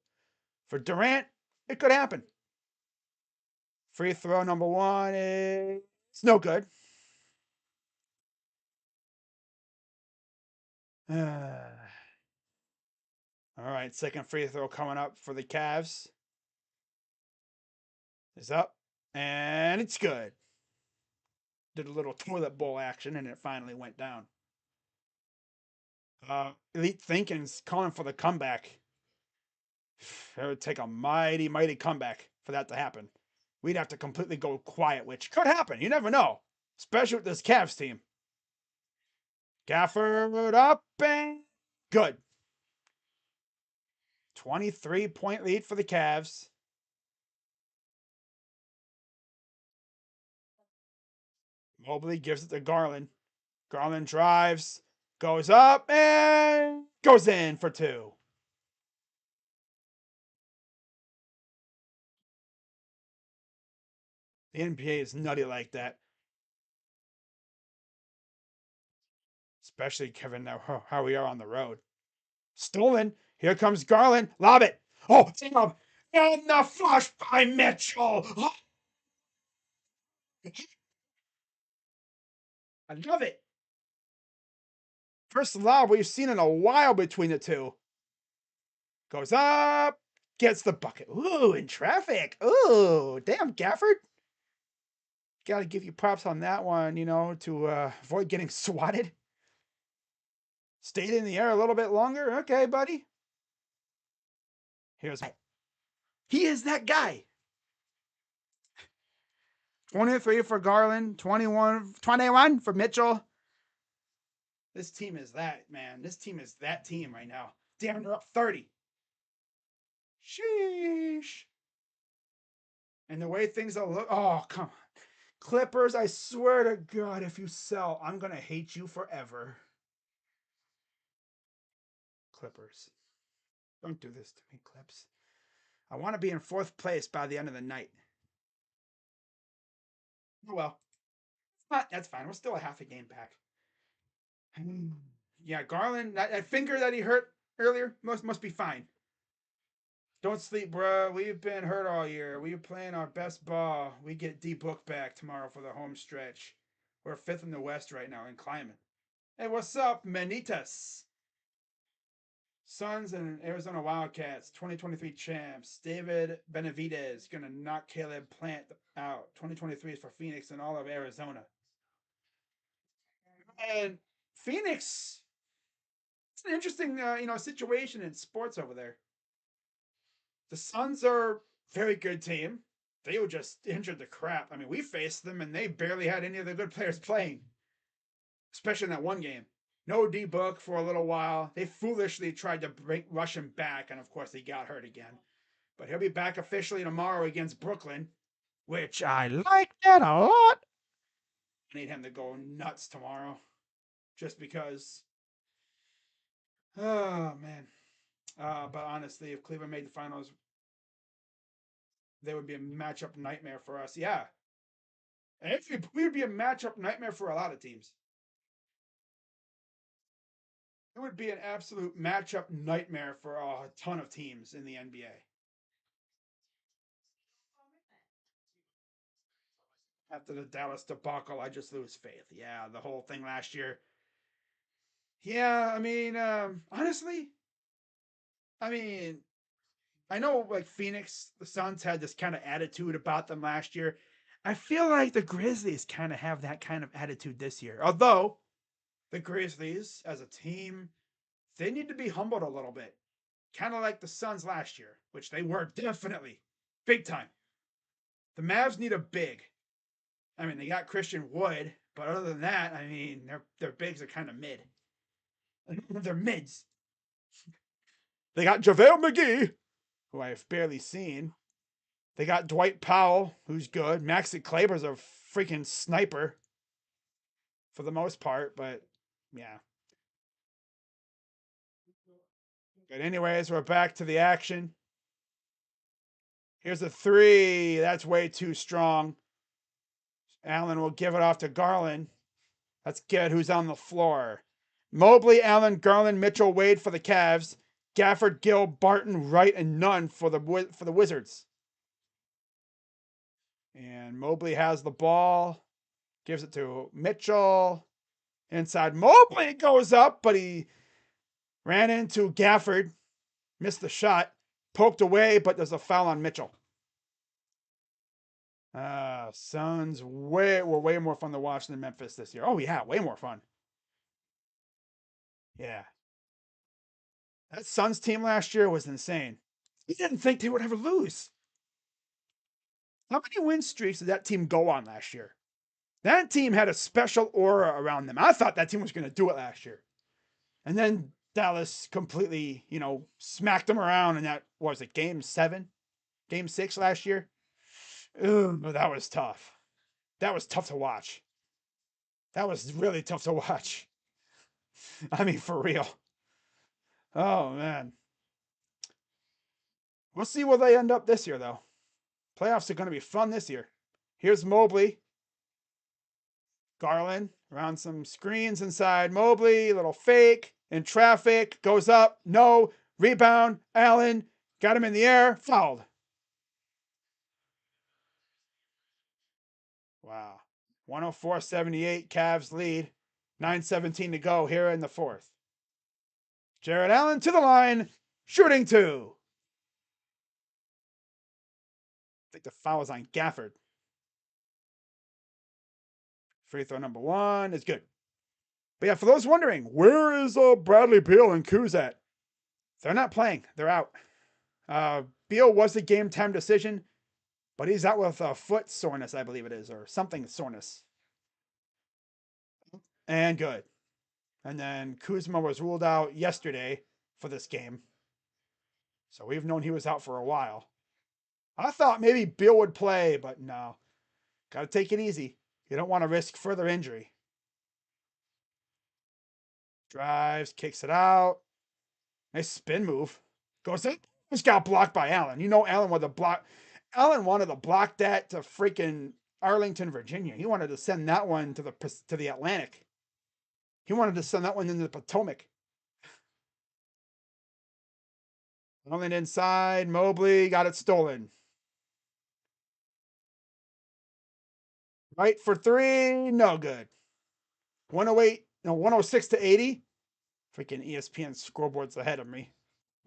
Speaker 1: for Durant, it could happen. Free throw number one is it's no good. All right, second free throw coming up for the Cavs. Is up, and it's good. Did a little toilet bowl action, and it finally went down. Elite Thinking's calling for the comeback. It would take a mighty, mighty comeback for that to happen. We'd have to completely go quiet, which could happen. You never know, especially with this Cavs team. Gafford up and good. 23-point lead for the Cavs. Mobley gives it to Garland. Garland drives, goes up, and goes in for two. The NBA is nutty like that. Especially Kevin, now how we are on the road. Stolen. Here comes Garland. Lob it. Oh, damn. And the flush by Mitchell. Oh, I love it. First lob we've seen in a while between the two. Goes up. Gets the bucket. Ooh, in traffic. Ooh, damn, Gafford. Got to give you props on that one, to avoid getting swatted. Stayed in the air a little bit longer. Okay, buddy. Here's he is that guy. 23 for Garland, 21 for Mitchell. This team is that, man. This team is that team right now. Damn, they're up 30. Sheesh. And the way things are look, oh, come on. Clippers, I swear to God, if you sell, I'm going to hate you forever. Clippers. Don't do this to me, Clips. I want to be in fourth place by the end of the night. Oh, well. That's fine. We're still a half a game back. Yeah, Garland, that finger that he hurt earlier must be fine. Don't sleep, bro. We've been hurt all year. We're playing our best ball. We get D-Book back tomorrow for the home stretch. We're fifth in the West right now in climbing. Hey, what's up, Manitas? Suns and Arizona Wildcats, 2023 champs. David Benavidez going to knock Caleb Plant out. 2023 is for Phoenix and all of Arizona. And Phoenix, it's an interesting, situation in sports over there. The Suns are a very good team. They were just injured the crap. I mean, we faced them and they barely had any of the good players playing, especially in that one game. No D-Book for a little while. They foolishly tried to rush him back, and of course he got hurt again. But he'll be back officially tomorrow against Brooklyn, which I like that a lot. I need him to go nuts tomorrow, just because. Oh man. But honestly, if Cleveland made the finals, they would be a matchup nightmare for us. Yeah. And actually, we would be a matchup nightmare for a lot of teams. It would be an absolute matchup nightmare for a ton of teams in the NBA. After the Dallas debacle, I just lose faith. Yeah, the whole thing last year. Yeah, I mean, honestly, I mean, I know like Phoenix, the Suns had this kind of attitude about them last year. I feel like the Grizzlies kind of have that kind of attitude this year. Although the Grizzlies, as a team, they need to be humbled a little bit. Kind of like the Suns last year, which they were definitely big time. The Mavs need a big. I mean, they got Christian Wood, but other than that, I mean, their bigs are kind of mid. They're mids. They got JaVale McGee, who I've barely seen. They got Dwight Powell, who's good. Maxi Kleber's a freaking sniper for the most part, but yeah. But anyways, we're back to the action. Here's a three. That's way too strong. Allen will give it off to Garland. Let's get who's on the floor. Mobley, Allen, Garland, Mitchell, Wade for the Cavs. Gafford, Gill, Barton, Wright, and Nunn for the Wizards. And Mobley has the ball, gives it to Mitchell. Inside, Mobley goes up, but he ran into Gafford, missed the shot, poked away, but there's a foul on Mitchell. Suns were way more fun to watch than Memphis this year. Oh yeah, way more fun. Yeah. That Suns team last year was insane. You didn't think they would ever lose. How many win streaks did that team go on last year? That team had a special aura around them. I thought that team was going to do it last year. And then Dallas completely, smacked them around in that, what was it, game 6 last year? Ugh, that was tough. That was tough to watch. That was really tough to watch. I mean, for real. Oh, man. We'll see where they end up this year, though. Playoffs are going to be fun this year. Here's Mobley. Garland around some screens inside. Mobley, little fake in traffic. Goes up. No. Rebound. Allen. Got him in the air. Fouled. Wow. 104-78. Cavs lead. 9:17 to go here in the fourth. Jared Allen to the line. Shooting 2. I think the foul is on Gafford. Free throw number 1 is good. But yeah, for those wondering, where is Bradley Beal and Kuz at? They're not playing. They're out. Beal was a game time decision, but he's out with foot soreness, I believe it is, or something soreness. And good. And then Kuzma was ruled out yesterday for this game. So we've known he was out for a while. I thought maybe Beal would play, but no. Got to take it easy. You don't want to risk further injury. Drives, kicks it out. Nice spin move. Goes in. Just got blocked by Allen. Allen wanted to block. Allen wanted to block that to freaking Arlington, Virginia. He wanted to send that one to the Atlantic. He wanted to send that one into the Potomac. Allen inside. Mobley got it stolen. Right for 3. No good. 106 to 80. Freaking ESPN scoreboard's ahead of me.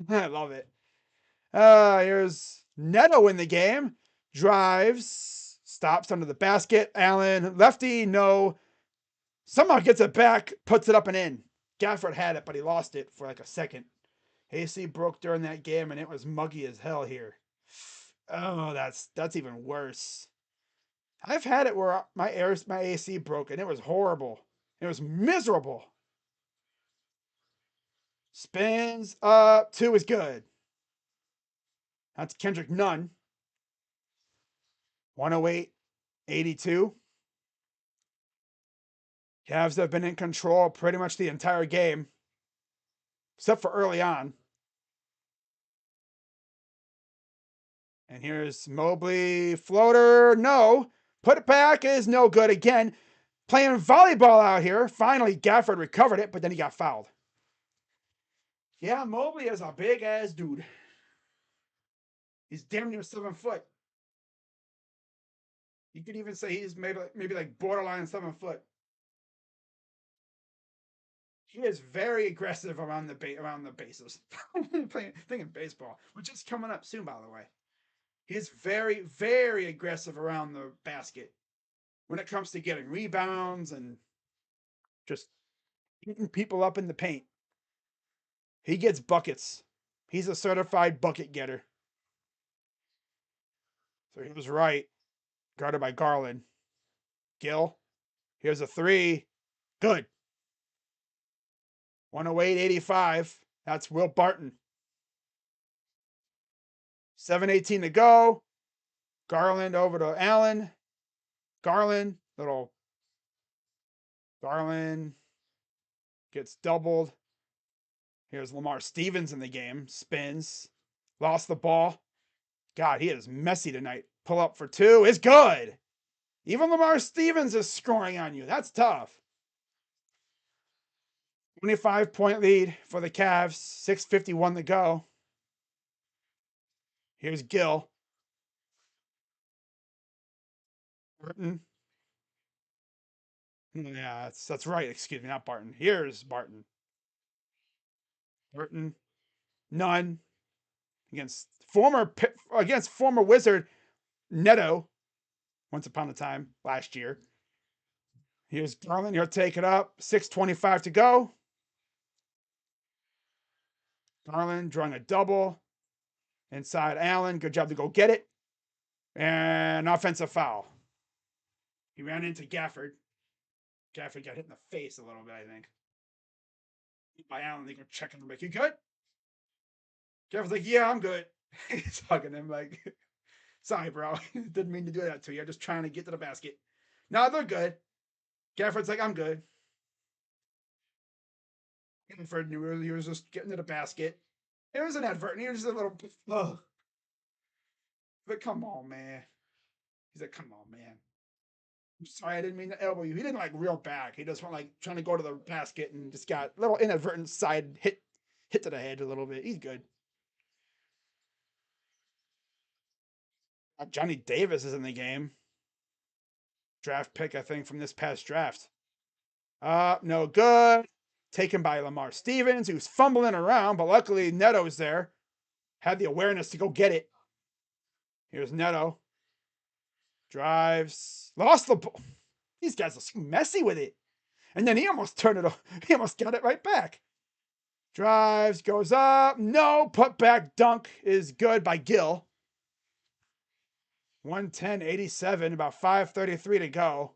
Speaker 1: I love it. Here's Neto in the game. Drives. Stops under the basket. Allen. Lefty. No. Somehow gets it back. Puts it up and in. Gafford had it, but he lost it for like a second. AC broke during that game, and it was muggy as hell here. Oh, that's even worse. I've had it where my AC broke, and it was horrible. It was miserable. Spins up. 2 is good. That's Kendrick Nunn. 108-82. Cavs have been in control pretty much the entire game, except for early on. And here's Mobley. Floater. No. Put it back is no good again. Playing volleyball out here. Finally, Gafford recovered it, but then he got fouled. Yeah, Mobley is a big-ass dude. He's damn near 7 foot. You could even say he's maybe like borderline 7 foot. He is very aggressive around the bases. Thinking baseball, which is coming up soon, by the way. He's very, very aggressive around the basket when it comes to getting rebounds and just beating people up in the paint. He gets buckets. He's a certified bucket getter. So he was right. Guarded by Garland. Gill. Here's a 3. Good. 108-85. That's Will Barton. 7:18 to go. Garland over to Allen. Garland gets doubled. Here's Lamar Stevens in the game. Spins. Lost the ball. God, he is messy tonight. Pull up for 2 is good. Even Lamar Stevens is scoring on you. That's tough. 25-point lead for the Cavs. 6:51 to go. Here's Gill. Barton. Yeah, that's right. Excuse me, not Barton. Here's Barton. Barton. None against former Wizard Neto. Once upon a time last year. Here's Garland. He'll take it up. 6:25 to go. Garland drawing a double inside Allen. Good job to go get it. And offensive foul. He ran into Gafford. Gafford got hit in the face a little bit, I think. By Allen, they go check him. Like, you good? Gafford's like, yeah, I'm good. He's hugging him like, sorry, bro. Didn't mean to do that to you. I'm just trying to get to the basket. No, they're good. Gafford's like, I'm good. Gafford knew he was just getting to the basket. It was inadvertent. He was just a little. Ugh. But come on, man. He's like, come on, man. I'm sorry, I didn't mean to elbow you. He didn't like reel back. He just went like trying to go to the basket and just got a little inadvertent side hit to the head a little bit. He's good. Johnny Davis is in the game. Draft pick, I think, from this past draft. No good. Taken by Lamar Stevens, who's fumbling around, but luckily Neto's there. Had the awareness to go get it. Here's Neto. Drives. Lost the ball. These guys are so messy with it. And then he almost turned it off. He almost got it right back. Drives, goes up. No, put back dunk is good by Gill. 110-87, about 5:33 to go.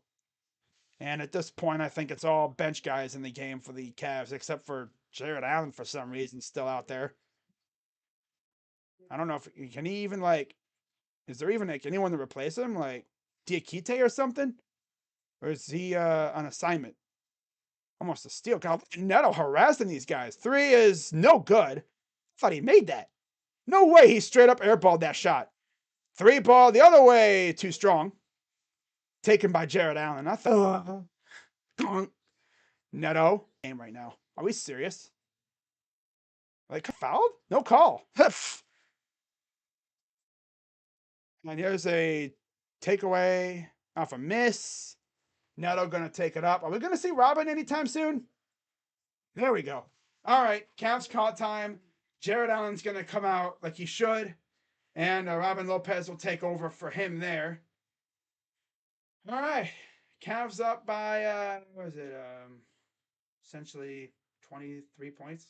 Speaker 1: And at this point, I think it's all bench guys in the game for the Cavs, except for Jared Allen for some reason still out there. I don't know if can he even like. Is there even like anyone to replace him, like Diakite or something, or is he on assignment? Almost a steal. God, Neto harassing these guys. Three is no good. I thought he made that. No way he straight up airballed that shot. Three ball the other way, too strong. Taken by Jared Allen. I thought Neto game right now. Are we serious? Like fouled? No call. And here's a takeaway off a miss. Neto gonna take it up. Are we gonna see Robin anytime soon? There we go. All right, Cavs call time. Jared Allen's gonna come out like he should, and Robin Lopez will take over for him there. All right, Cavs up by what is it? Essentially 23 points.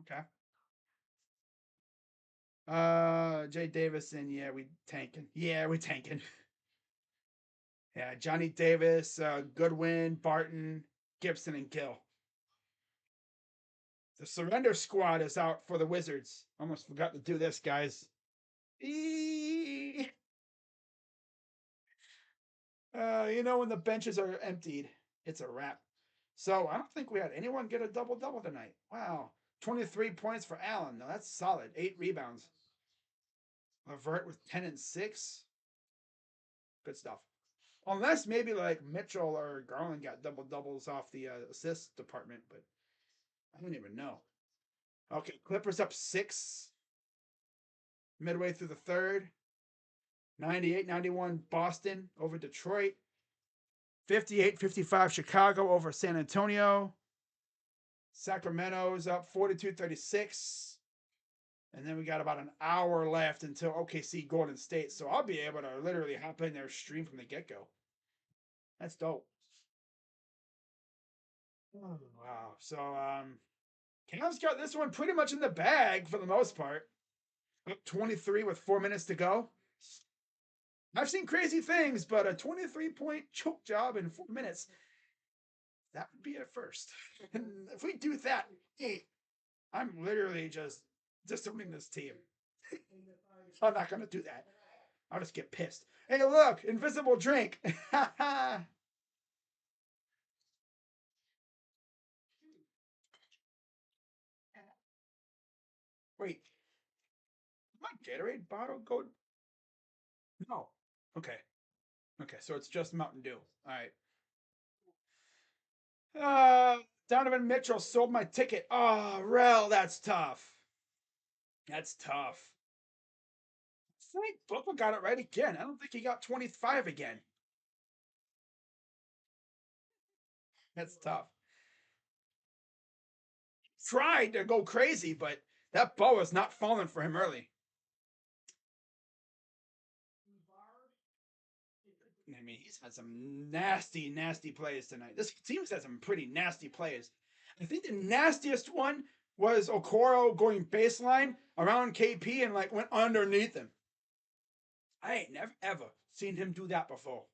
Speaker 1: Okay. Jay Davison, yeah, we tanking. Yeah, we tanking. Yeah, Johnny Davis, Goodwin, Barton, Gibson, and Gill. The surrender squad is out for the Wizards. Almost forgot to do this, guys. When the benches are emptied, it's a wrap. So I don't think we had anyone get a double-double tonight. Wow. 23 points for Allen. No, that's solid. 8 rebounds. Levert with 10 and 6. Good stuff. Unless maybe like Mitchell or Garland got double-doubles off the assist department, but I don't even know. Okay, Clippers up 6 midway through the third. 98-91 Boston over Detroit. 58-55 Chicago over San Antonio. Sacramento's up 42-36. And then we got about an hour left until OKC Golden State. So I'll be able to literally hop in there stream from the get-go. That's dope. Oh, wow. So Cavs got this one pretty much in the bag for the most part. Up 23 with 4 minutes to go. I've seen crazy things, but a 23-point choke job in 4 minutes, that would be a first. And if we do that, I'm literally just disowning this team. I'm not going to do that. I'll just get pissed. Hey, look, invisible drink. Wait, my Gatorade bottle go? No. Okay. Okay, so it's just Mountain Dew. All right. Donovan Mitchell sold my ticket. Oh, Rel, that's tough. That's tough. I think Booker got it right again. I don't think he got 25 again. That's tough. Tried to go crazy, but that ball was not falling for him early. I mean, he's had some nasty, nasty plays tonight. This team's had some pretty nasty plays. I think the nastiest one was Okoro going baseline around KP and like went underneath him. I ain't never ever seen him do that before.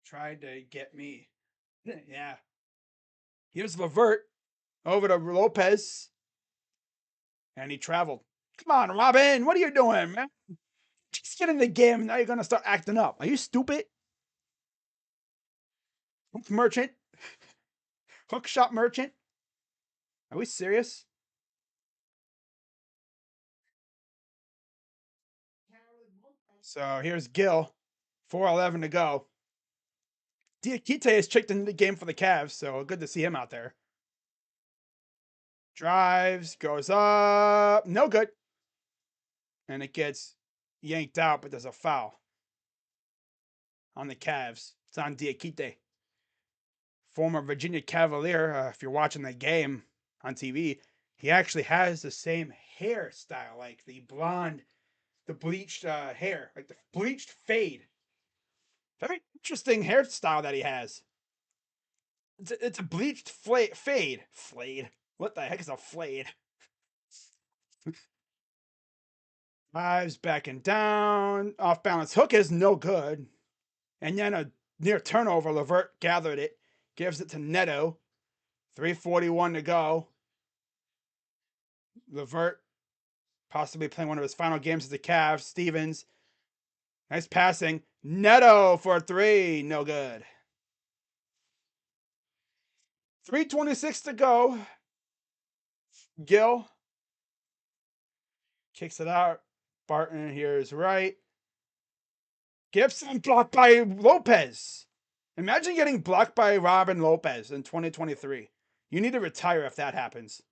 Speaker 1: Tried to get me. Yeah. Here's Levert over to Lopez, and he traveled. Come on, Robin. What are you doing, man? Just get in the game. Now you're going to start acting up. Are you stupid? Hook merchant. Hook shot merchant. Are we serious? So here's Gil. 4:11 to go. Diakite has checked into the game for the Cavs, so good to see him out there. Drives, goes up. No good. And it gets yanked out, but there's a foul on the Cavs. It's on Diakite. Former Virginia Cavalier, if you're watching the game on TV, he actually has the same hairstyle, like the blonde, the bleached hair, like the bleached fade. Very interesting hairstyle that he has. It's a bleached fade. Flayed. What the heck is a flayed? Drives backing down. Off balance hook is no good. And then a near turnover. Levert gathered it. Gives it to Neto. 3:41 to go. Levert possibly playing one of his final games as the Cavs. Stevens. Nice passing. Neto for three. No good. 3:26 to go. Gil kicks it out. Barton here is right. Gibson blocked by Lopez. Imagine getting blocked by Robin Lopez in 2023. You need to retire if that happens.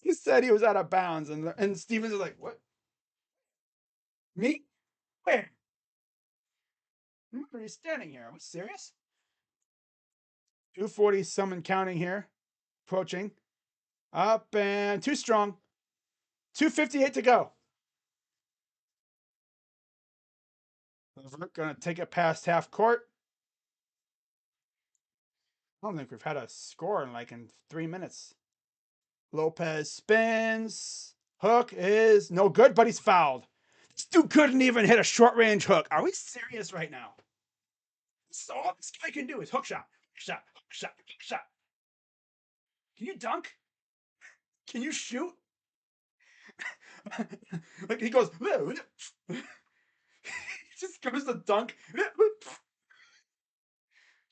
Speaker 1: He said he was out of bounds, and Stevens is like, "What? Me? Where? Are you standing here? Are we serious?" 240 someone counting here. Approaching. Up and too strong. 2:58 to go. Levert gonna take it past half court. I don't think we've had a score in 3 minutes. Lopez spins. Hook is no good, but he's fouled. This dude couldn't even hit a short range hook. Are we serious right now? So all this guy can do is hook shot, hook shot, hook shot, hook shot. Can you dunk? Can you shoot? Like he goes, he just goes to dunk.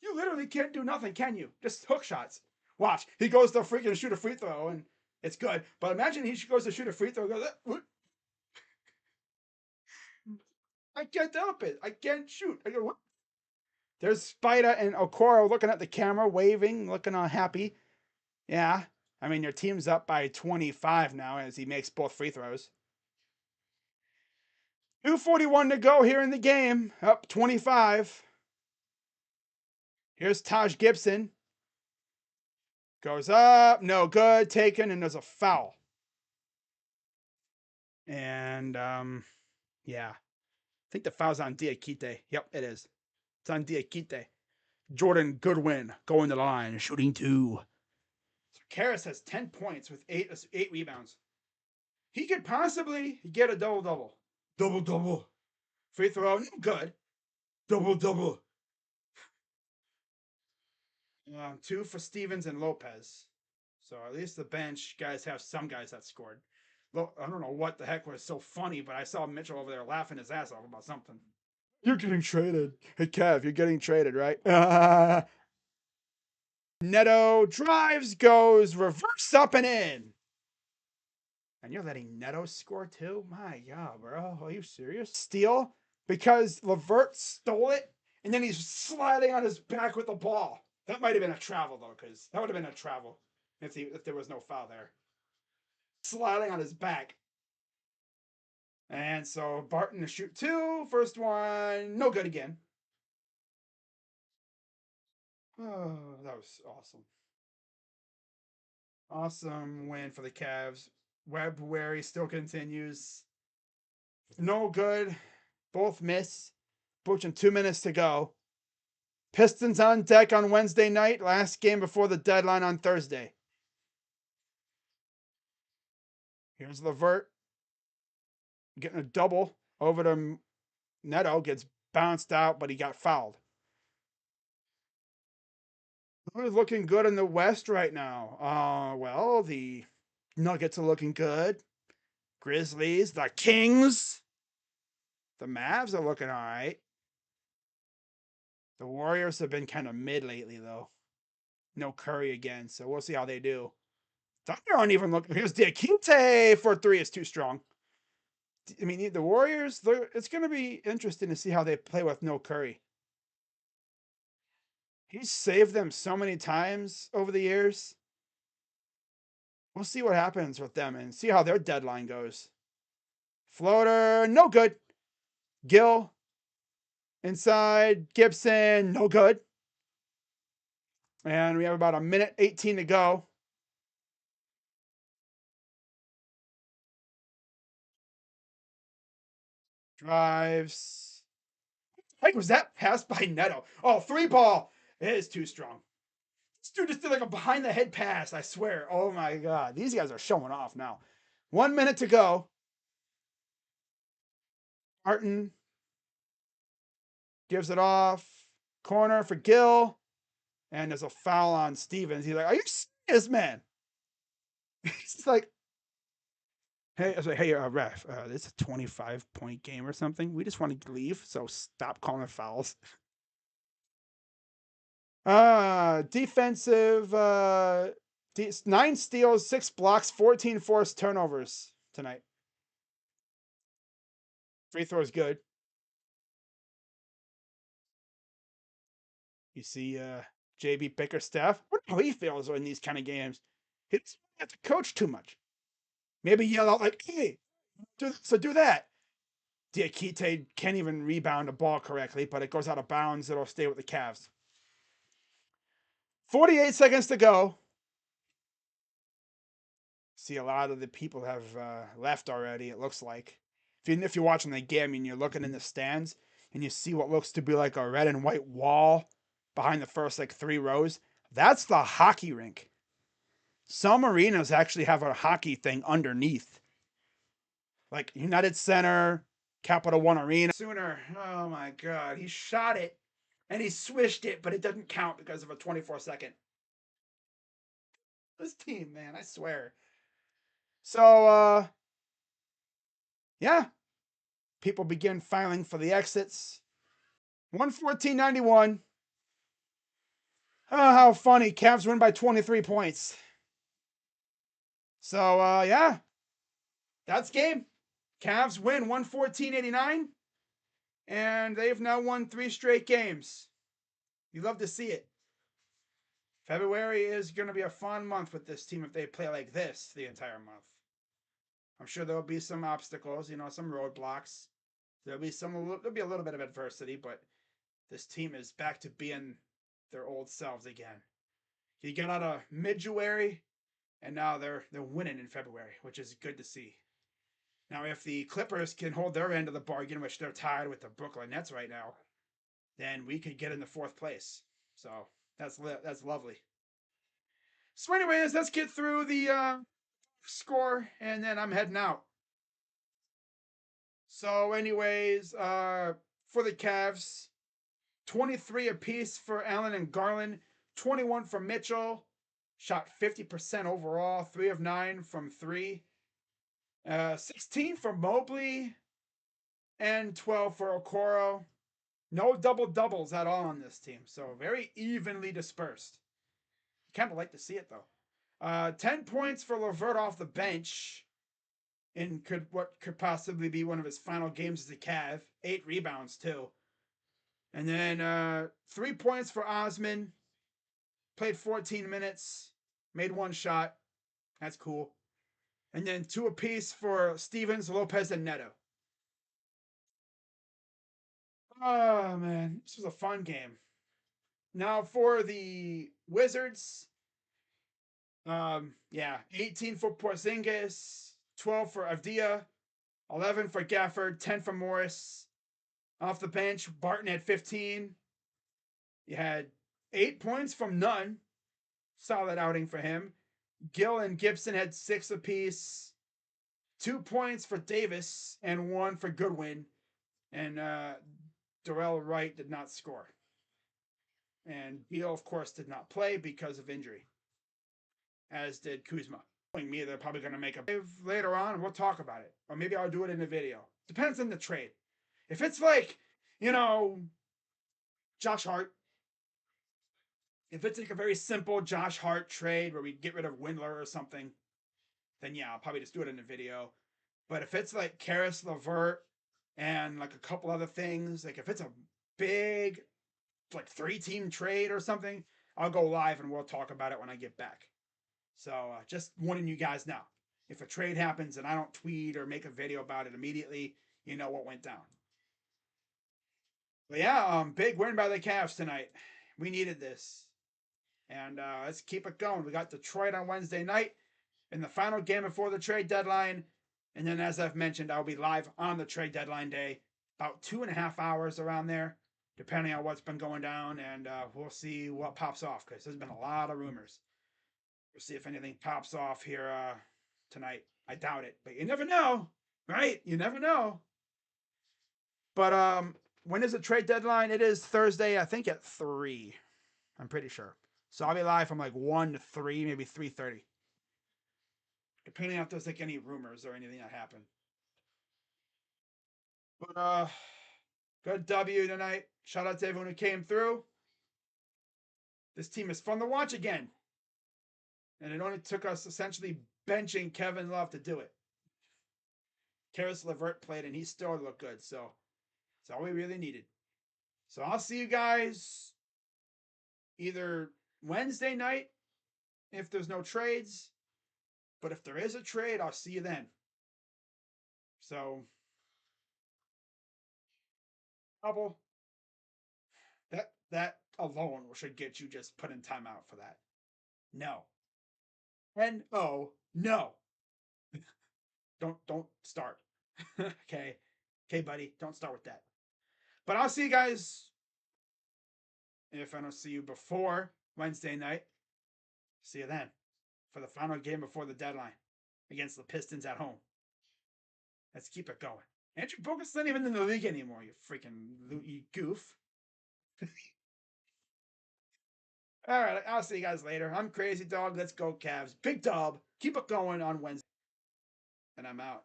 Speaker 1: You literally can't do nothing, can you? Just hook shots. Watch, he goes to freaking shoot a free throw and it's good. But imagine he goes to shoot a free throw, goes, I can't help it. I can't shoot. I go, what? There's Spider and Okoro looking at the camera, waving, looking all happy. Yeah. I mean, your team's up by 25 now as he makes both free throws. 2:41 to go here in the game. Up 25. Here's Taj Gibson. Goes up. No good. Taken. And there's a foul. And, yeah. I think the foul's on Diakite. Yep, it is. It's on Diakite. Jordan Goodwin going to the line, shooting two. So Karras has 10 points with eight rebounds. He could possibly get a double-double. Double-double. Free throw, good. Double-double. Two for Stevens and Lopez. So at least the bench guys have some guys that scored. I don't know what the heck was so funny, but I saw Mitchell over there laughing his ass off about something. You're getting traded. Hey, Kev, you're getting traded, right? Neto drives, goes, reverse up and in. And you're letting Neto score too? My God, bro. Are you serious? Steal. because Levert stole it, and then he's sliding on his back with the ball. That might have been a travel though, because that would have been a travel if there was no foul there. Sliding on his back. And so Barton to shoot two. First one, no good again. Oh, that was awesome. Awesome win for the Cavs. Webberry still continues. No good. Both miss. Approaching 2 minutes to go. Pistons on deck on Wednesday night. Last game before the deadline on Thursday. Here's Levert getting a double over to Neto. Gets bounced out, but he got fouled. Who's looking good in the West right now? Well, the Nuggets are looking good. Grizzlies, the Kings, the Mavs are looking all right. The Warriors have been kind of mid lately, though. No Curry again, so we'll see how they do. Thunder aren't even looking. Here's Diakite for three is too strong. I mean, the Warriors, it's going to be interesting to see how they play with no Curry. He's saved them so many times over the years. We'll see what happens with them and see how their deadline goes. Floater, no good. Gill, inside. Gibson, no good. And we have about a minute 18 to go. Drives. Like, was that passed by Neto? Oh, three ball. It is too strong. This dude just did like a behind the head pass, I swear. Oh my God. These guys are showing off now. 1 minute to go. Martin gives it off. Corner for Gill. And there's a foul on Stevens. He's like, are you serious, man? He's like, hey, I was like, hey, ref, this is a 25-point game or something. We just want to leave, so stop calling fouls. Defensive, 9 steals, 6 blocks, 14 forced turnovers tonight. Free throw is good. You see JB Bickerstaff. What how he feels in these kind of games. He doesn't have to coach too much. Maybe yell out like, hey, do that. Diakite can't even rebound a ball correctly, but it goes out of bounds. It'll stay with the Cavs. 48 seconds to go. See, a lot of the people have left already, it looks like. If you're watching the game and you're looking in the stands and you see what looks to be like a red and white wall behind the first like 3 rows, that's the hockey rink. Some arenas actually have a hockey thing underneath. Like United Center, Capital One Arena. Sooner, oh my God, he shot it and he swished it, but it doesn't count because of a 24-second. This team, man, I swear. So, yeah, people begin filing for the exits. 114.91. Oh, how funny. Cavs win by 23 points. So, yeah, that's game. Cavs win 114.89, and they've now won 3 straight games. You love to see it. February is going to be a fun month with this team if they play like this the entire month. I'm sure there'll be some obstacles, some roadblocks. There'll be a little bit of adversity, but this team is back to being their old selves again. You get out of mid-January, and now they're winning in February, which is good to see. Now, if the Clippers can hold their end of the bargain, which they're tied with the Brooklyn Nets right now, then we could get in the 4th place. So that's lovely. So, anyways, let's get through the score, and then I'm heading out. So, anyways, for the Cavs, 23 apiece for Allen and Garland, 21 for Mitchell, shot 50% overall, 3 of 9 from 3, 16 for Mobley, and 12 for Okoro. No double doubles at all on this team, so very evenly dispersed. Kind of like to see it though. 10 points for Levert off the bench. in what could possibly be one of his final games as a Cav. 8 rebounds too. And then 3 points for Osman. Played 14 minutes. Made one shot. That's cool. And then 2 apiece for Stevens, Lopez, and Neto. Oh man, this was a fun game. Now for the Wizards, yeah, 18 for Porzingis, 12 for Avdia, 11 for Gafford, 10 for Morris. Off the bench, Barton had 15. You had 8 points from Nunn. Solid outing for him. Gill and Gibson had 6 apiece. 2 points for Davis and 1 for Goodwin. And Darrell Wright did not score. And Beal, of course, did not play because of injury, as did Kuzma. Me, they're probably going to make a later on, and we'll talk about it. Or maybe I'll do it in a video. Depends on the trade. If it's like, Josh Hart, if it's like a very simple Josh Hart trade where we get rid of Windler or something, then yeah, I'll probably just do it in a video. But if it's like Karis LeVert and like a couple other things, like if it's a big, like 3-team trade or something, I'll go live and we'll talk about it when I get back. So just warning you guys now. If a trade happens and I don't tweet or make a video about it immediately, you know what went down. But yeah, big win by the Cavs tonight. We needed this. And let's keep it going. We got Detroit on Wednesday night in the final game before the trade deadline. And then, as I've mentioned, I'll be live on the trade deadline day, about 2.5 hours around there, depending on what's been going down. And we'll see what pops off because there's been a lot of rumors. We'll see if anything pops off here tonight. I doubt it, but you never know, right? You never know. But when is the trade deadline? It is Thursday, I think at 3. I'm pretty sure. So I'll be live from like 1 to 3, maybe 3:30. Depending on if there's like any rumors or anything that happen. But good W tonight. Shout out to everyone who came through. This team is fun to watch again. And it only took us essentially benching Kevin Love to do it. Karis LeVert played and he still looked good. So that's all we really needed. So I'll see you guys either Wednesday night if there's no trades. But if there is a trade, I'll see you then. So double. That alone should get you just put in timeout for that. No. No. No. Don't start. Okay. Okay, buddy. Don't start with that. But I'll see you guys if I don't see you before Wednesday night. See you then for the final game before the deadline against the Pistons at home. Let's keep it going. Andrew Bogut's not even in the league anymore, you freaking you goof. All right, I'll see you guys later. I'm Crazy Dog. Let's go, Cavs. Big dub. Keep it going on Wednesday. And I'm out.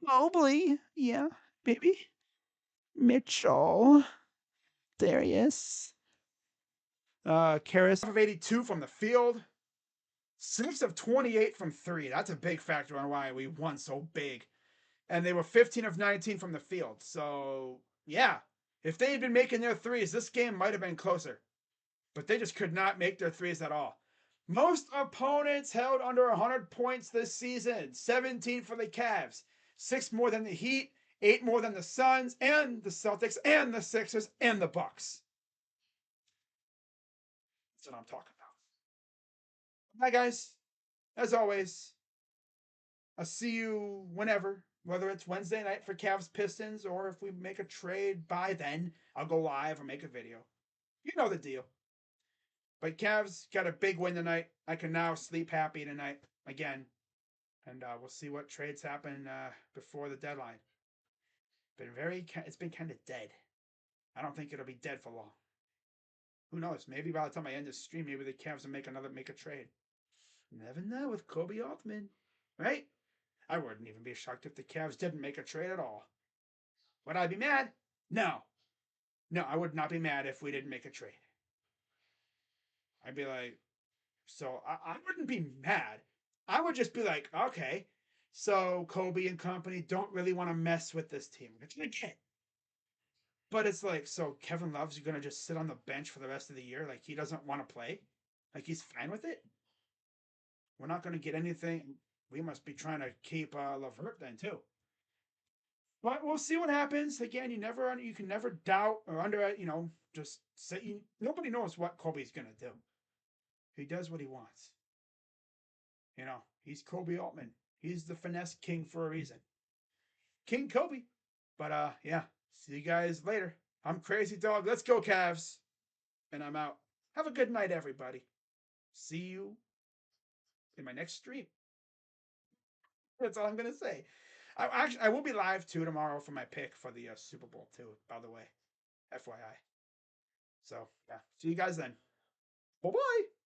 Speaker 1: Mobley. Yeah, baby. Mitchell. Darius. Karras of 82 from the field. 6 of 28 from 3. That's a big factor on why we won so big. And they were 15 of 19 from the field. So, yeah. If they had been making their threes, this game might have been closer. But they just could not make their threes at all. Most opponents held under 100 points this season. 17 for the Cavs. 6 more than the Heat. 8 more than the Suns and the Celtics and the Sixers and the Bucks. That's what I'm talking about. Bye, guys. As always, I'll see you whenever, whether it's Wednesday night for Cavs Pistons or if we make a trade by then, I'll go live or make a video. You know the deal. But Cavs got a big win tonight. I can now sleep happy tonight again. And we'll see what trades happen before the deadline. It's been kind of dead. I don't think it'll be dead for long. Who knows? Maybe by the time I end this stream, maybe the Cavs will make a trade. Never know with Kobe Altman, right? I wouldn't even be shocked if the Cavs didn't make a trade at all. Would I be mad? No. No, I would not be mad if we didn't make a trade. I'd be like, so I wouldn't be mad. I would just be like, okay, So Kobe and company don't really want to mess with this team, which I get. But it's like, so Kevin Love's going to just sit on the bench for the rest of the year? Like, he doesn't want to play? Like, he's fine with it? We're not going to get anything. We must be trying to keep Levert then, too. But we'll see what happens. Again, you can never doubt or just say, nobody knows what Kobe's going to do. He does what he wants. He's Kobe Altman. He's the finesse king for a reason. King Kobe. But yeah, see you guys later. I'm Crazy Dog. Let's go, Cavs. And I'm out. Have a good night, everybody. See you in my next stream. That's all I'm gonna say. I will be live too tomorrow for my pick for the Super Bowl too. By the way, FYI. So yeah, see you guys then. Bye bye.